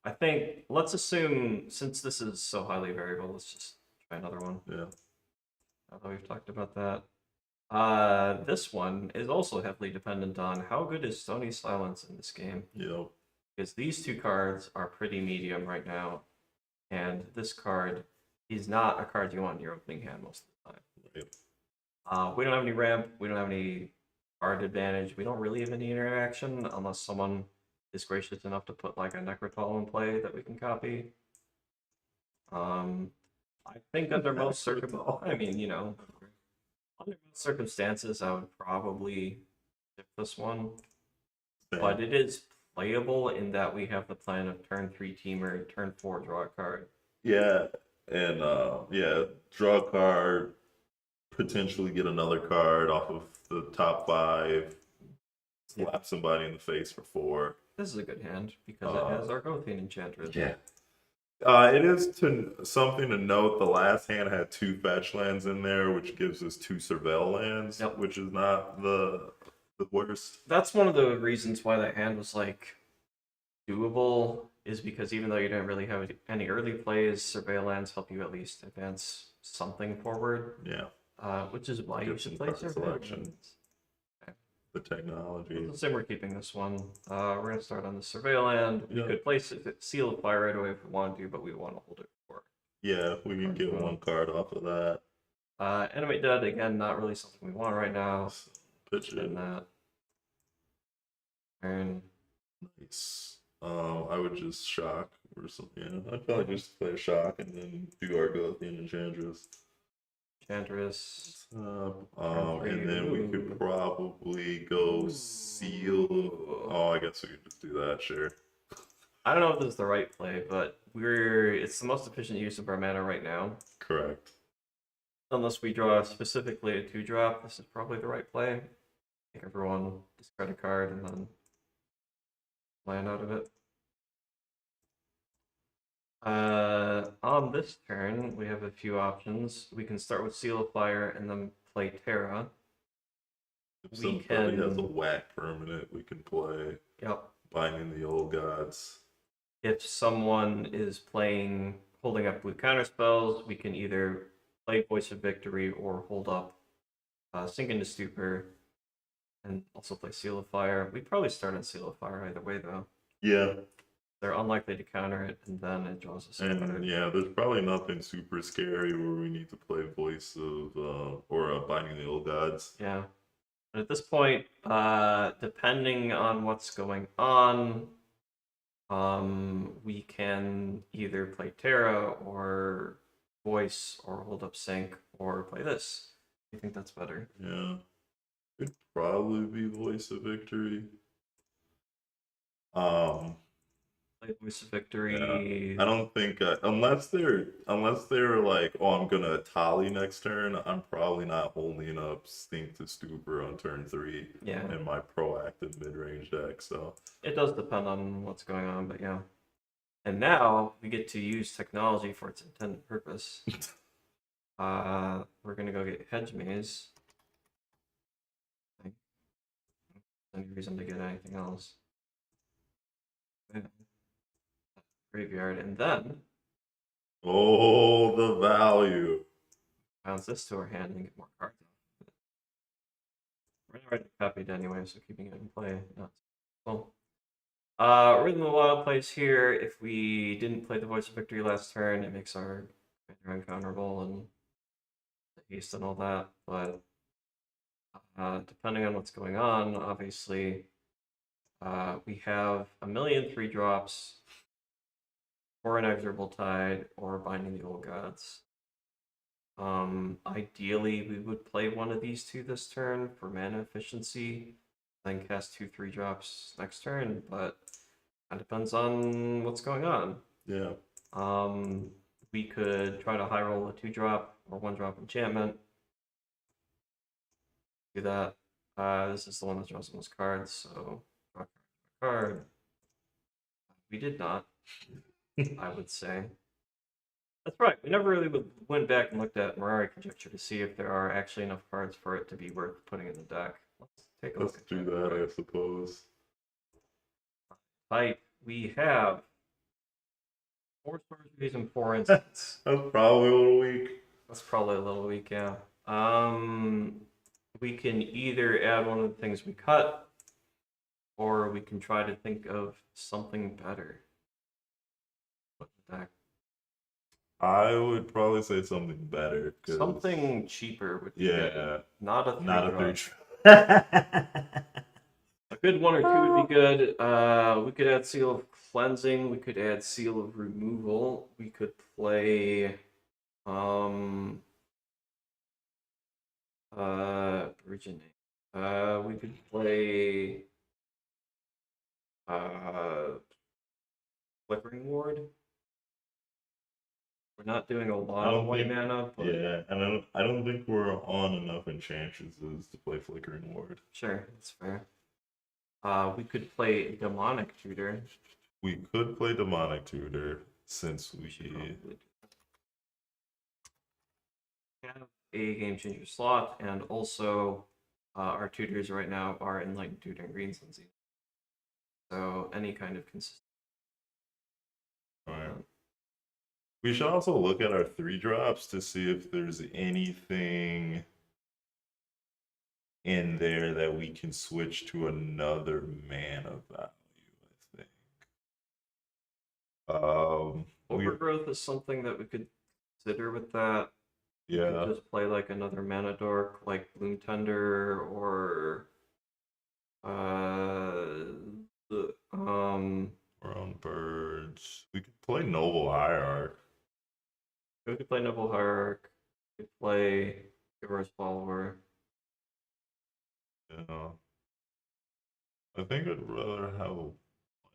I think let's assume since this is so highly variable, let's just try another one. yeah, Although we've talked about that. This one is also heavily dependent on how good is Stony Silence in this game. yep, Because these 2 cards are pretty medium right now, and this card is not a card you want in your opening hand most of the time. right. We don't have any ramp, we don't have any card advantage, we don't really have any interaction unless someone is gracious enough to put like a Necrotal in play that we can copy. I think under most circumstances, I mean, you know, under most circumstances, I would probably tip this one. Same. But it is playable in that we have the plan of turn 3 teamer, turn 4 draw a card. Yeah, and yeah, draw a card, potentially get another card off of the top 5, slap somebody in the face for 4. This is a good hand because it has Argothian Enchantress. Yeah. It is something to note. The last hand had 2 fetch lands in there, which gives us 2 surveil lands, which is not the worst. That's one of the reasons why that hand was like doable, is because even though you don't really have any early plays, surveil lands help you at least advance something forward. Yeah. Which is why you Gives should some play card surveil selection. lands. The technology. Let's say we're keeping this one. We're gonna start on the surveil land. We could place it, Seal of Fire right away if we want to, but we want to hold it for. Yeah, we can get 1 card off of that. Animate Dead, again, not really something we want right now. Pitch it. That. And Nice. I would just shock or something. Yeah, I'd probably just play a shock and then do Argothian Enchantress. Enchantress. And then we could probably go Seal. Oh, I guess we could just do that, sure. I don't know if this is the right play, but it's the most efficient use of our mana right now. Correct. Unless we draw specifically a 2-drop, this is probably the right play. Make everyone discard a card and then land out of it. On this turn, we have a few options. We can start with Seal of Fire and then play Terra. If somebody has a whack permanent, we can play Binding the Old Gods. If someone is holding up blue counterspells, we can either play Voice of Victory or hold up Sink into Stupor and also play Seal of Fire. We'd probably start on Seal of Fire either way, though. Yeah. They're unlikely to counter it, and then it draws us. And yeah, there's probably nothing super scary where we need to play Voice of or Binding the Old Gods. Yeah. But at this point, depending on what's going on, we can either play Terra or Voice or hold up Sync or play this. I think that's better. Yeah. Could probably be Voice of Victory. Play Voice of Yeah, Victory. I don't think unless they're like, oh, I'm gonna tally next turn. I'm probably not holding up Stink to Stupor on turn 3 Yeah, in my proactive mid range deck. So it does depend on what's going on, but yeah. And now we get to use technology for its intended purpose. We're gonna go get Hedge Maze. Any reason to get anything else? Yeah. Graveyard, and then oh, the value. bounce this to our hand and get more cards. We're already copied anyway, so keeping it in play not well. We're in the wild place here. If we didn't play the Voice of Victory last turn, it makes our commander uncounterable and the haste and all that. But depending on what's going on, obviously, we have a million 3-drops or Inexorable Tide or Binding the Old Gods. Ideally, we would play one of these two this turn for mana efficiency, then cast 2 3-drops next turn, but it depends on what's going on. Yeah. We could try to high roll a 2-drop or 1-drop enchantment. Do that. This is the one that draws the most cards, so draw a card. We did not, I would say. That's right. We never really went back and looked at Mirari Conjecture to see if there are actually enough cards for it to be worth putting in the deck. Let's take a Let's look at do that. that, I suppose. Type, we have 4 sorceries and 4 instants. That's probably a little weak. That's probably a little weak, yeah. We can either add one of the things we cut, or we can try to think of something better. What the heck? I would probably say something better. Something cheaper would be Yeah, good. Not a 3 not a drop. 3. A good 1 or 2 would be good. We could add Seal of Cleansing. We could add Seal of Removal. We could play Originate. We could play Flickering Ward. We're not doing a lot of white mana, but Yeah, and I don't think we're on enough enchantresses to play Flickering Ward. sure, that's fair. We could play Demonic Tutor. We could play Demonic Tutor since We should we. probably do that. Have a game changer slot, and also our tutors right now are Enlightened Tutor and Green Sun Zenith. So any kind of consistent. Alright. We should also look at our 3-drops to see if there's anything in there that we can switch to another mana value, I think. Overgrowth is something that we could consider with that. We Yeah. could just play like another mana dork, like Bloom Tender, or We're on birds. We could play Noble Hierarch. we could play Noble Hierarch. We could play Giver's Follower. Yeah. I think I'd rather have a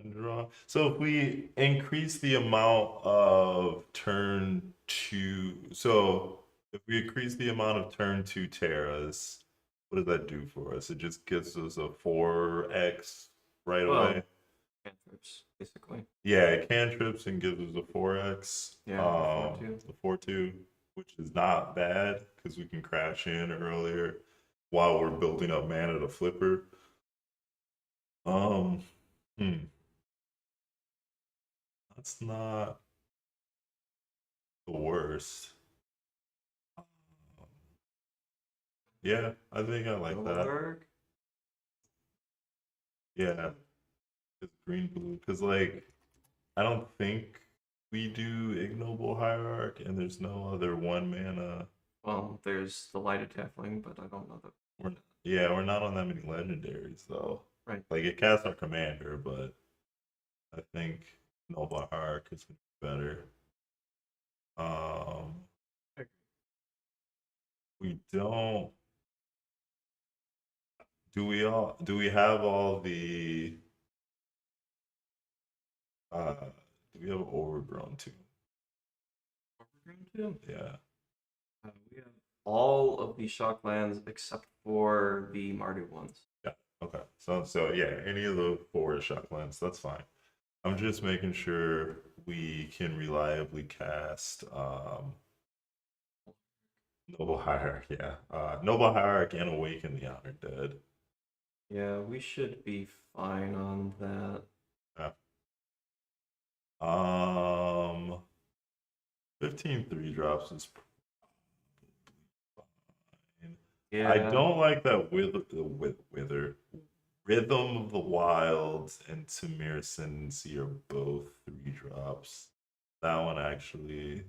1-drop. So if we increase the amount of turn 2, so if we increase the amount of turn 2 Terras, what does that do for us? It just gives us a 4x right Well, away. Cantrips, basically. Yeah, it cantrips and gives us a 4x. Yeah, a 4/2. The 4/2, which is not bad because we can crash in earlier while we're building up mana to flipper. That's not the worst. Yeah, I think I like Noble that. Hierarch? Yeah, it's green blue because like I don't think we do ignoble hierarch, and there's no other 1 mana. Well, there's the Lighted Halfling, but I don't know that. We're not on that many legendaries though. Right. Like it casts our commander, but I think noble hierarch is better. We don't. Do we have all the Do we have overgrown too? Overgrown too? Yeah. We have all of the shock lands except for the Mardu ones. Yeah. Okay. So yeah, any of the 4 shocklands, that's fine. I'm just making sure we can reliably cast Noble Hierarch, yeah. Noble Hierarch and Awaken the Honored Dead. Yeah, we should be fine on that. Yeah. 15 3-drops is fine. Yeah. I don't like that wither. Rhythm of the Wilds and Tamir Ascendancy are both 3-drops. That one actually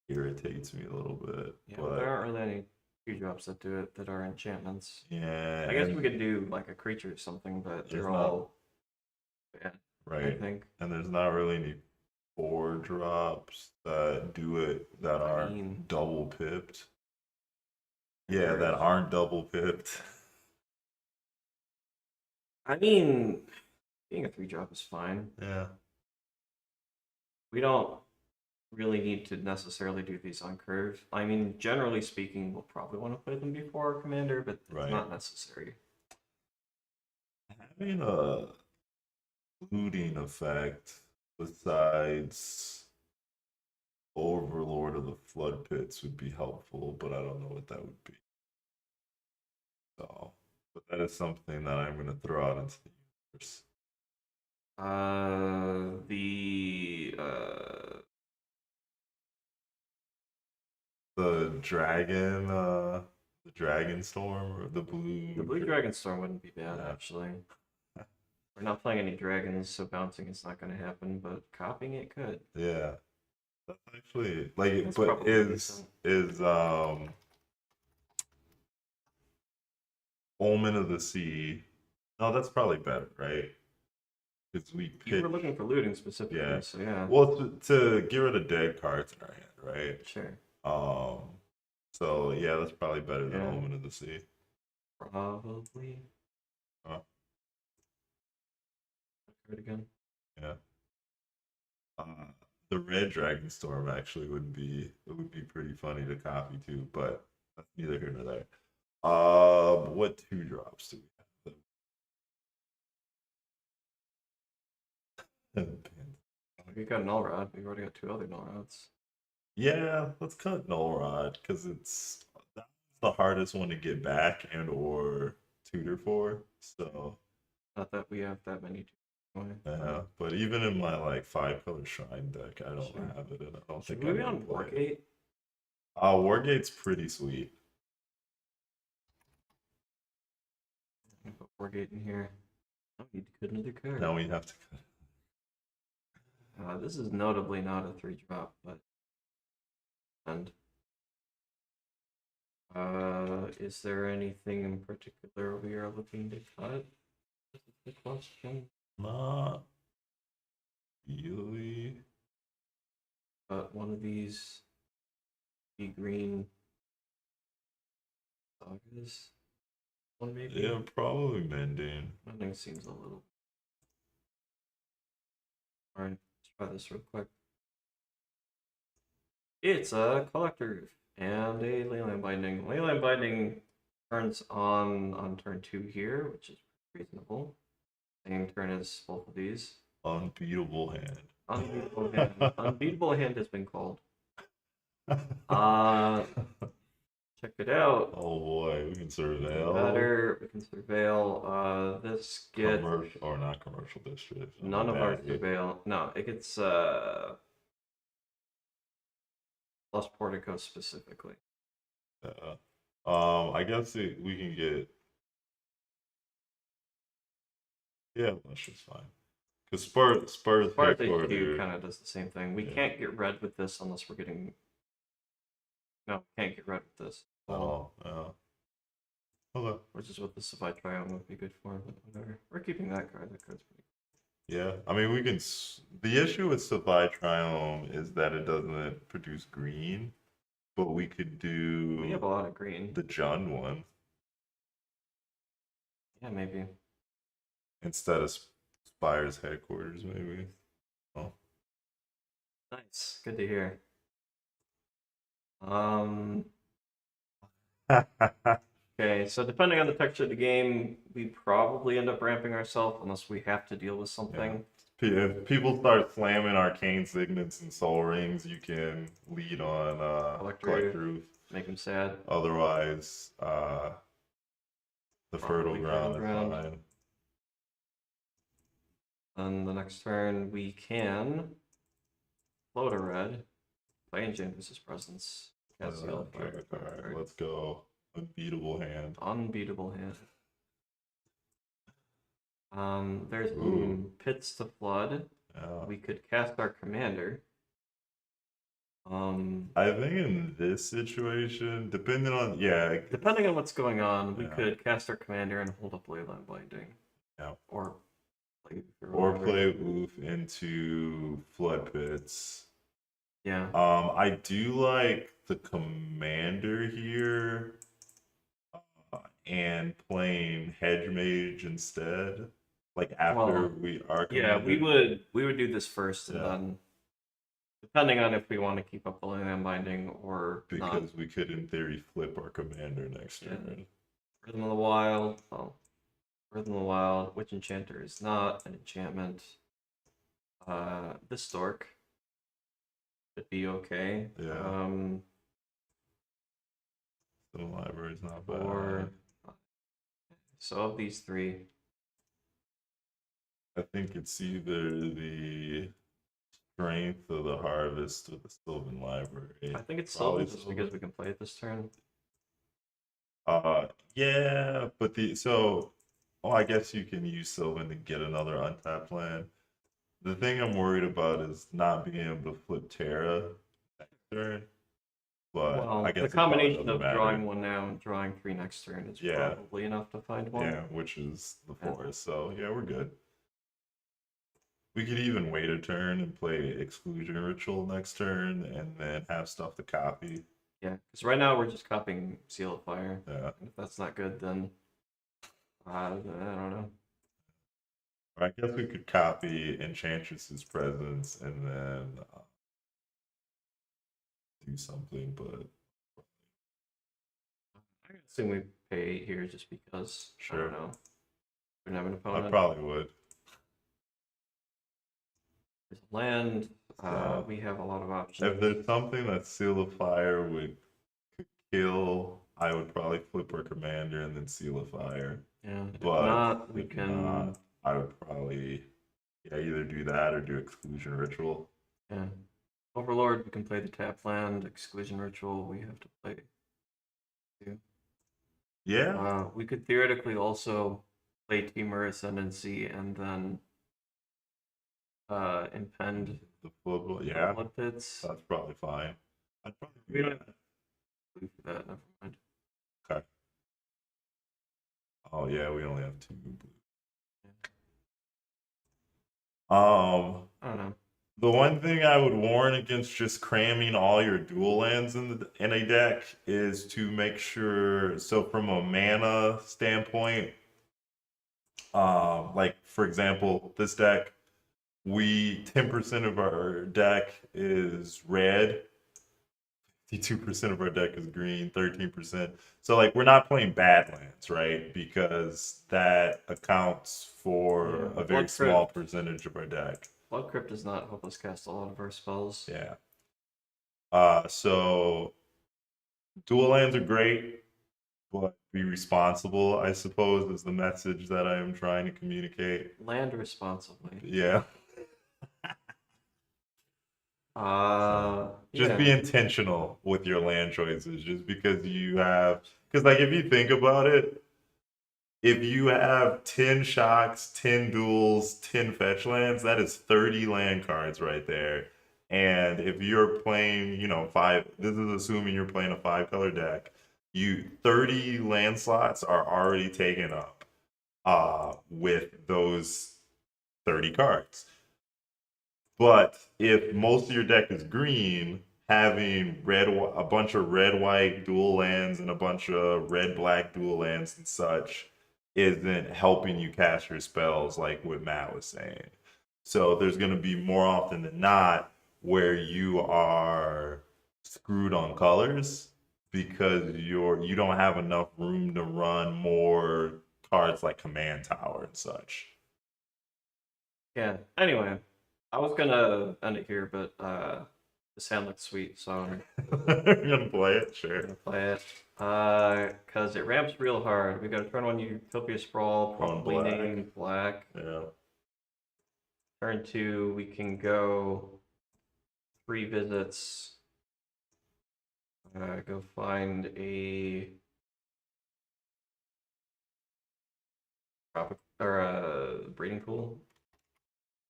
irritates me a little bit. Yeah, but there aren't really any 2-drops that do it that are enchantments. yeah, I guess we could do like a creature or something, but they're all bad, right. I think. And there's not really any 4-drops that do it that aren't double pipped. Yeah, that aren't double pipped. I mean, being a 3-drop is fine. Yeah. We don't really need to necessarily do these on curve. I mean, generally speaking, we'll probably want to play them before our commander, but it's not necessary. Having a looting effect besides Overlord of the Flood Pits would be helpful, but I don't know what that would be. So, but that is something that I'm going to throw out into the universe. The dragon storm, or the blue dragon storm wouldn't be bad, actually. We're not playing any dragons, so bouncing is not going to happen, but copying it could. Yeah, that's actually like, but is Omen of the Sea? No, that's probably better, right? Because you were looking for looting specifically, so yeah. Well, to get rid of dead cards in our hand, right? Sure. So yeah, that's probably better than Omen of the Sea. Probably. Card again. Yeah. The red dragon storm actually would be pretty funny to copy too, but that's neither here nor there. What 2-drops do we have? We got Null Rod. We've already got 2 other Null Rods. Yeah, let's cut Null Rod because that's the hardest one to get back and or tutor for. So not that we have that many. Yeah, but even in my like 5-color shrine deck, I don't have it, and I don't think I'm on Wargate. Wargate's pretty sweet. Put Wargate in here. I need to cut another card. Now we have to cut. This is notably not a 3-drop, but is there anything in particular we are looking to cut? This is the question. Not really. But one of these green Sagas. One maybe? Yeah, probably Mending. Mending seems a little. Alright, let's try this real quick. It's a collector and a Leyline Binding. Leyline Binding turns on turn 2 here, which is reasonable. Same turn as both of these. Unbeatable hand. Unbeatable hand. Unbeatable hand has been called. Check it out. Oh boy, we can surveil. Better, we can surveil. This gets commercial or not commercial district. None of our surveil. No, it gets plus Portico specifically. I guess we can get. Yeah, that's just fine. Because Spurs HQ kind of does the same thing. We can't get red with this unless we're getting. No, can't get red with this. Oh, okay. Which is what the Savai Triumph would be good for, but whatever. We're keeping that card. That card's pretty good. Yeah, I mean, we can. The issue with Savai Triumph is that it doesn't produce green, but we could do. We have a lot of green. The Jund one. Yeah, maybe. Instead of Spire's headquarters, maybe. Oh. Nice. Good to hear. Um, okay, so depending on the texture of the game, we probably end up ramping ourselves unless we have to deal with something. If people start slamming arcane signets and soul rings, you can lead on Collector Roof. Make them sad. Otherwise, the fertile Probably ground Fertile is Ground. fine. On the next turn, we can float a red, play Enchantments' presence, cast Seal of Fire. Alright, let's go. Unbeatable hand. Unbeatable hand. There's Ooh. Pits to Flood. Yeah. We could cast our commander. I think in this situation, depending on Depending on what's going on, we Yeah. could cast our commander and hold up Leyline Binding. Yeah. Or play play Oof into Flood Pits. Yeah. I do like the commander here, and playing Hedge Mage instead. Like after Well, we are Yeah, we would do this first and Yeah. then depending on if we want to keep up the Leyline Binding or not. because we could in theory flip our commander next Yeah. turn. Rhythm of the Wild. Oh. Rhythm of the Wild. Witch Enchanter is not an enchantment. This Stork should be okay. Yeah. The library's not bad. Or so of these three, I think it's either the Strength of the Harvest or the Sylvan Library. I think it's Probably Sylvan just because we can play it this turn. Yeah, but I guess you can use Sylvan to get another untapped land. The thing I'm worried about is not being able to flip Terra next turn. But Well, I guess the it probably combination doesn't of matter. drawing one now and drawing three next turn is Yeah. probably enough to find one. Yeah, which is the Yeah. forest. So yeah, we're good. We could even wait a turn and play Exclusion Ritual next turn and then have stuff to copy. Yeah, because right now we're just copying Seal of Fire. Yeah. And if that's not good, then I don't know. I guess we could copy Enchantress's presence and then do something, but I assume we pay here just because. Sure. I don't know. We don't have an I opponent. probably would. There's land. So, we have a lot of options. If there's something that Seal of Fire could kill, I would probably flip our commander and then Seal of Fire. Yeah. If But not, we if can. not, I would probably either do that or do Exclusion Ritual. Yeah. Overlord, we can play the tap land. Exclusion Ritual, we have to play. Too. Yeah. We could theoretically also play Temur Ascendancy and then impend The football. the Yeah. Blood Pits. That's probably fine. I'd probably We do don't that. have for that. Never mind. Okay. Oh yeah, we only have 2 blue. I don't know. The one thing I would warn against just cramming all your dual lands in a deck is to make sure. So from a mana standpoint, like for example, this deck, 10% of our deck is red, 52% of our deck is green, 13%. So like we're not playing badlands, right? Because that accounts for a very small percentage of our deck. Blood Crypt does not help us cast a lot of our spells. Yeah. So dual lands are great, but be responsible, I suppose, is the message that I am trying to communicate. Land responsibly. Yeah. Just be intentional with your land choices. Just because like if you think about it, if you have 10 shocks, 10 duels, 10 fetch lands, that is 30 land cards right there. And if you're playing, 5, this is assuming you're playing a 5-color deck, 30 land slots are already taken up with those 30 cards. But if most of your deck is green, having a bunch of red-white dual lands and a bunch of red-black dual lands and such isn't helping you cast your spells like what Matt was saying. So there's going to be more often than not where you are screwed on colors because you don't have enough room to run more cards like Command Tower and such. Yeah. Anyway, I was gonna end it here, but this hand looks sweet, so I'm You're gonna play it, sure. gonna play it. Cause it ramps real hard. We got a turn one Utopia Sprawl, probably black. named black. Yeah. Turn two, we can go 3 visits. Go find a tropic or a breeding pool,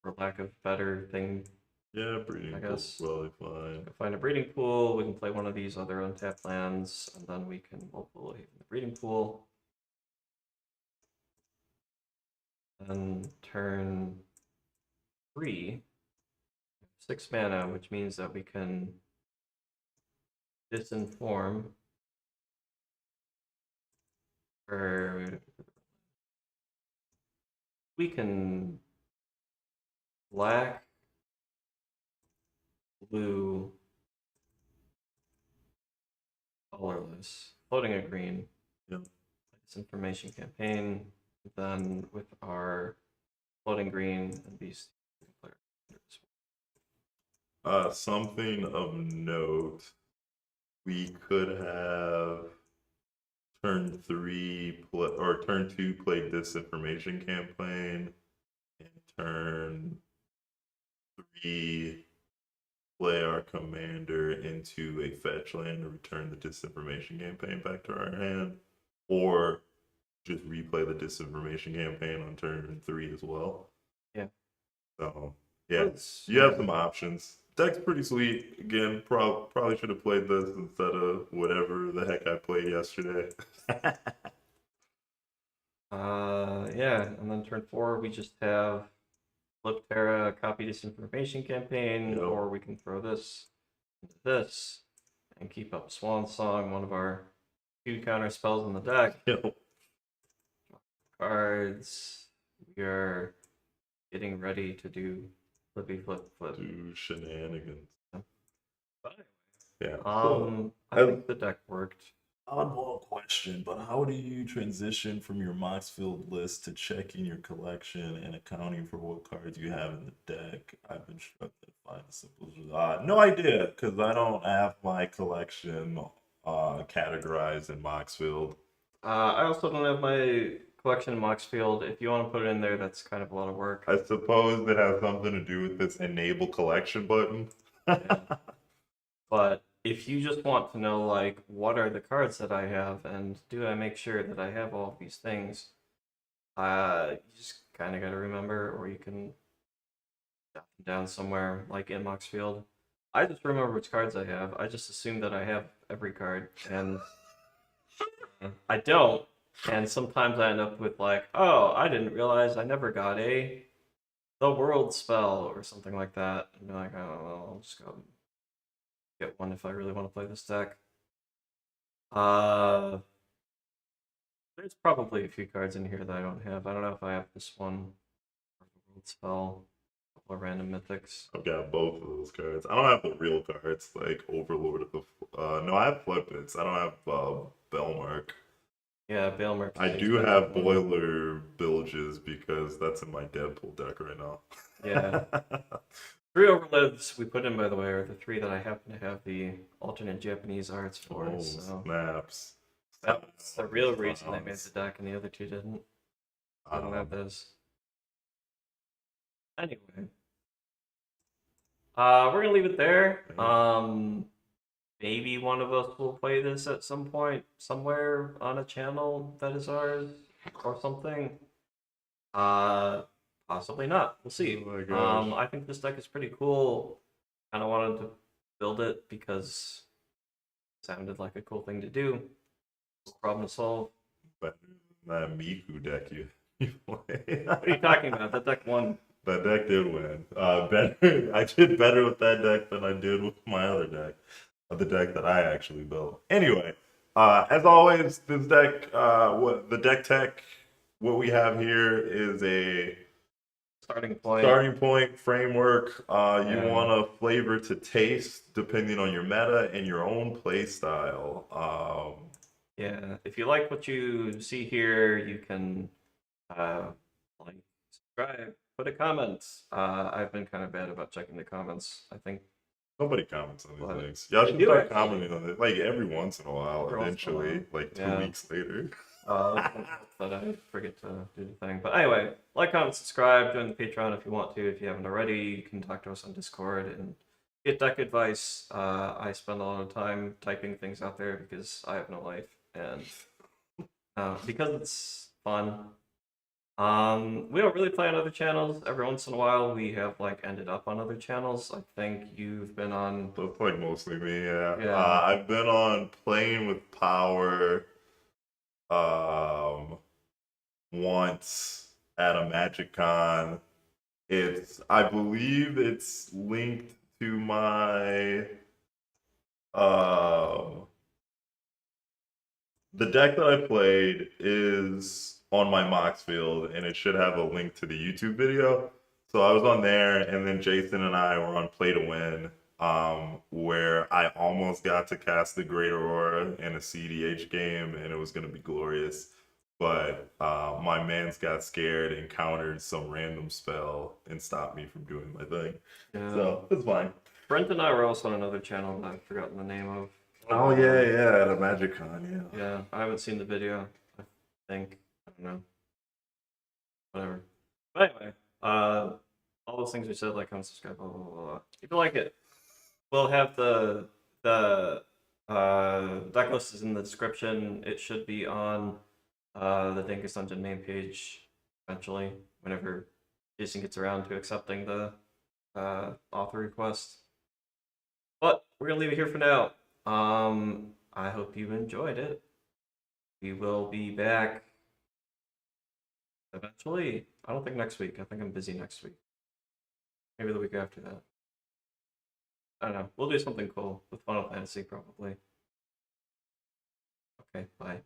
for lack of better thing. Yeah, breeding I pool's guess. probably fine. Go find a breeding pool. We can play one of these other untapped lands, and then we can multiple the breeding pool. And turn 3, 6 mana, which means that we can disinform. Or we can black, blue, colorless, floating a green. Yep. Disinformation campaign. Then with our floating green and these players. Something of note, we could have turn 3 or turn 2 play Disinformation Campaign, and turn 3 play our commander into a fetch land to return the Disinformation Campaign back to our hand, or just replay the Disinformation Campaign on turn 3 as well. Yeah. So yeah, you have some options. Deck's pretty sweet. Again, probably should have played this instead of whatever the heck I played yesterday. Yeah, and then turn 4 we just have flip Terra, copy Disinformation Campaign, Yep. or we can throw this into this and keep up Swan Song, one of our 2 counter spells in the deck. Yep. Cards. We are getting ready to do flippy flip. Do shenanigans. But Yeah. I think the deck worked. Oddball question, but how do you transition from your Moxfield list to checking your collection and accounting for what cards you have in the deck? I've been struggling to find the simplest. No idea, because I don't have my collection categorized in Moxfield. I also don't have my collection in Moxfield. If you want to put it in there, that's kind of a lot of work. I suppose it has something to do with this enable collection button. Yeah. But if you just want to know, like, what are the cards that I have, and do I make sure that I have all of these things, you just kind of got to remember, or you can jot them down somewhere, like in Moxfield. I just remember which cards I have. I just assume that I have every card, and I don't. And sometimes I end up with, like, oh, I didn't realize I never got the world spell, or something like that. And be like, oh, well, I'll just go get one if I really want to play this deck. There's probably a few cards in here that I don't have. I don't know if I have this one, or the world spell, a couple of random mythics. I've got both of those cards. I don't have the real cards, like Overlord of the... no, I have Flipits. I don't have Bellmark. Yeah, Bailmer. I do have Boiler Bilges because that's in my Deadpool deck right now. Yeah. 3 overloads we put in, by the way, are the 3 that I happen to have the alternate Japanese arts for. Oh, so snaps. that's the real reason I made the deck, and the other 2 didn't. I don't have those. Anyway, we're gonna leave it there. Maybe one of us will play this at some point, somewhere on a channel that is ours, or something. Possibly not. We'll see. Oh my gosh. I think this deck is pretty cool. Kind of wanted to build it because it sounded like a cool thing to do. Problem to solve. But that Miku deck you play. What are you talking about? That deck won. That deck did win. Better. I did better with that deck than I did with my other deck. The deck that I actually built. Anyway, as always, this deck, the deck tech what we have here is a Starting point. starting point framework. You Yeah. want a flavor to taste depending on your meta and your own play style. Yeah, if you like what you see here, you can like, subscribe, put a comment. I've been kind of bad about checking the comments. I think Nobody comments on these What? things. Y'all They should do, start actually. commenting on it like every once in a while. Every once in a Eventually, while. like 2 Yeah. weeks later. That I forget to do the thing. But anyway, like, comment, subscribe, join the Patreon if you want to. If you haven't already, you can talk to us on Discord and get deck advice. I spend a lot of time typing things out there because I have no life, and because it's fun. We don't really play on other channels. Every once in a while, we have like ended up on other channels. I think you've been on. That's like mostly me, yeah. Yeah. I've been on Playing with Power once at a Magic Con. I believe it's linked to my the deck that I played is on my Mox field, and it should have a link to the YouTube video. So I was on there, and then Jason and I were on Play to Win, where I almost got to cast the Great Aurora in a CDH game, and it was going to be glorious. But my mans got scared, encountered some random spell, and stopped me from doing my thing. Yeah. So it's fine. Brent and I were also on another channel that I've forgotten the name of. Oh yeah, at a Magic Con, yeah. Yeah, I haven't seen the video. I think, I don't know. Whatever. But anyway, all those things we said, like, comment, subscribe, blah blah blah blah. If you like it, we'll have the deck list is in the description. It should be on the Dinkus Dungeon main page eventually, whenever Jason gets around to accepting the author request. But we're gonna leave it here for now. I hope you enjoyed it. We will be back eventually. I don't think next week. I think I'm busy next week. Maybe the week after that. I don't know. We'll do something cool with Final Fantasy probably. Okay, bye.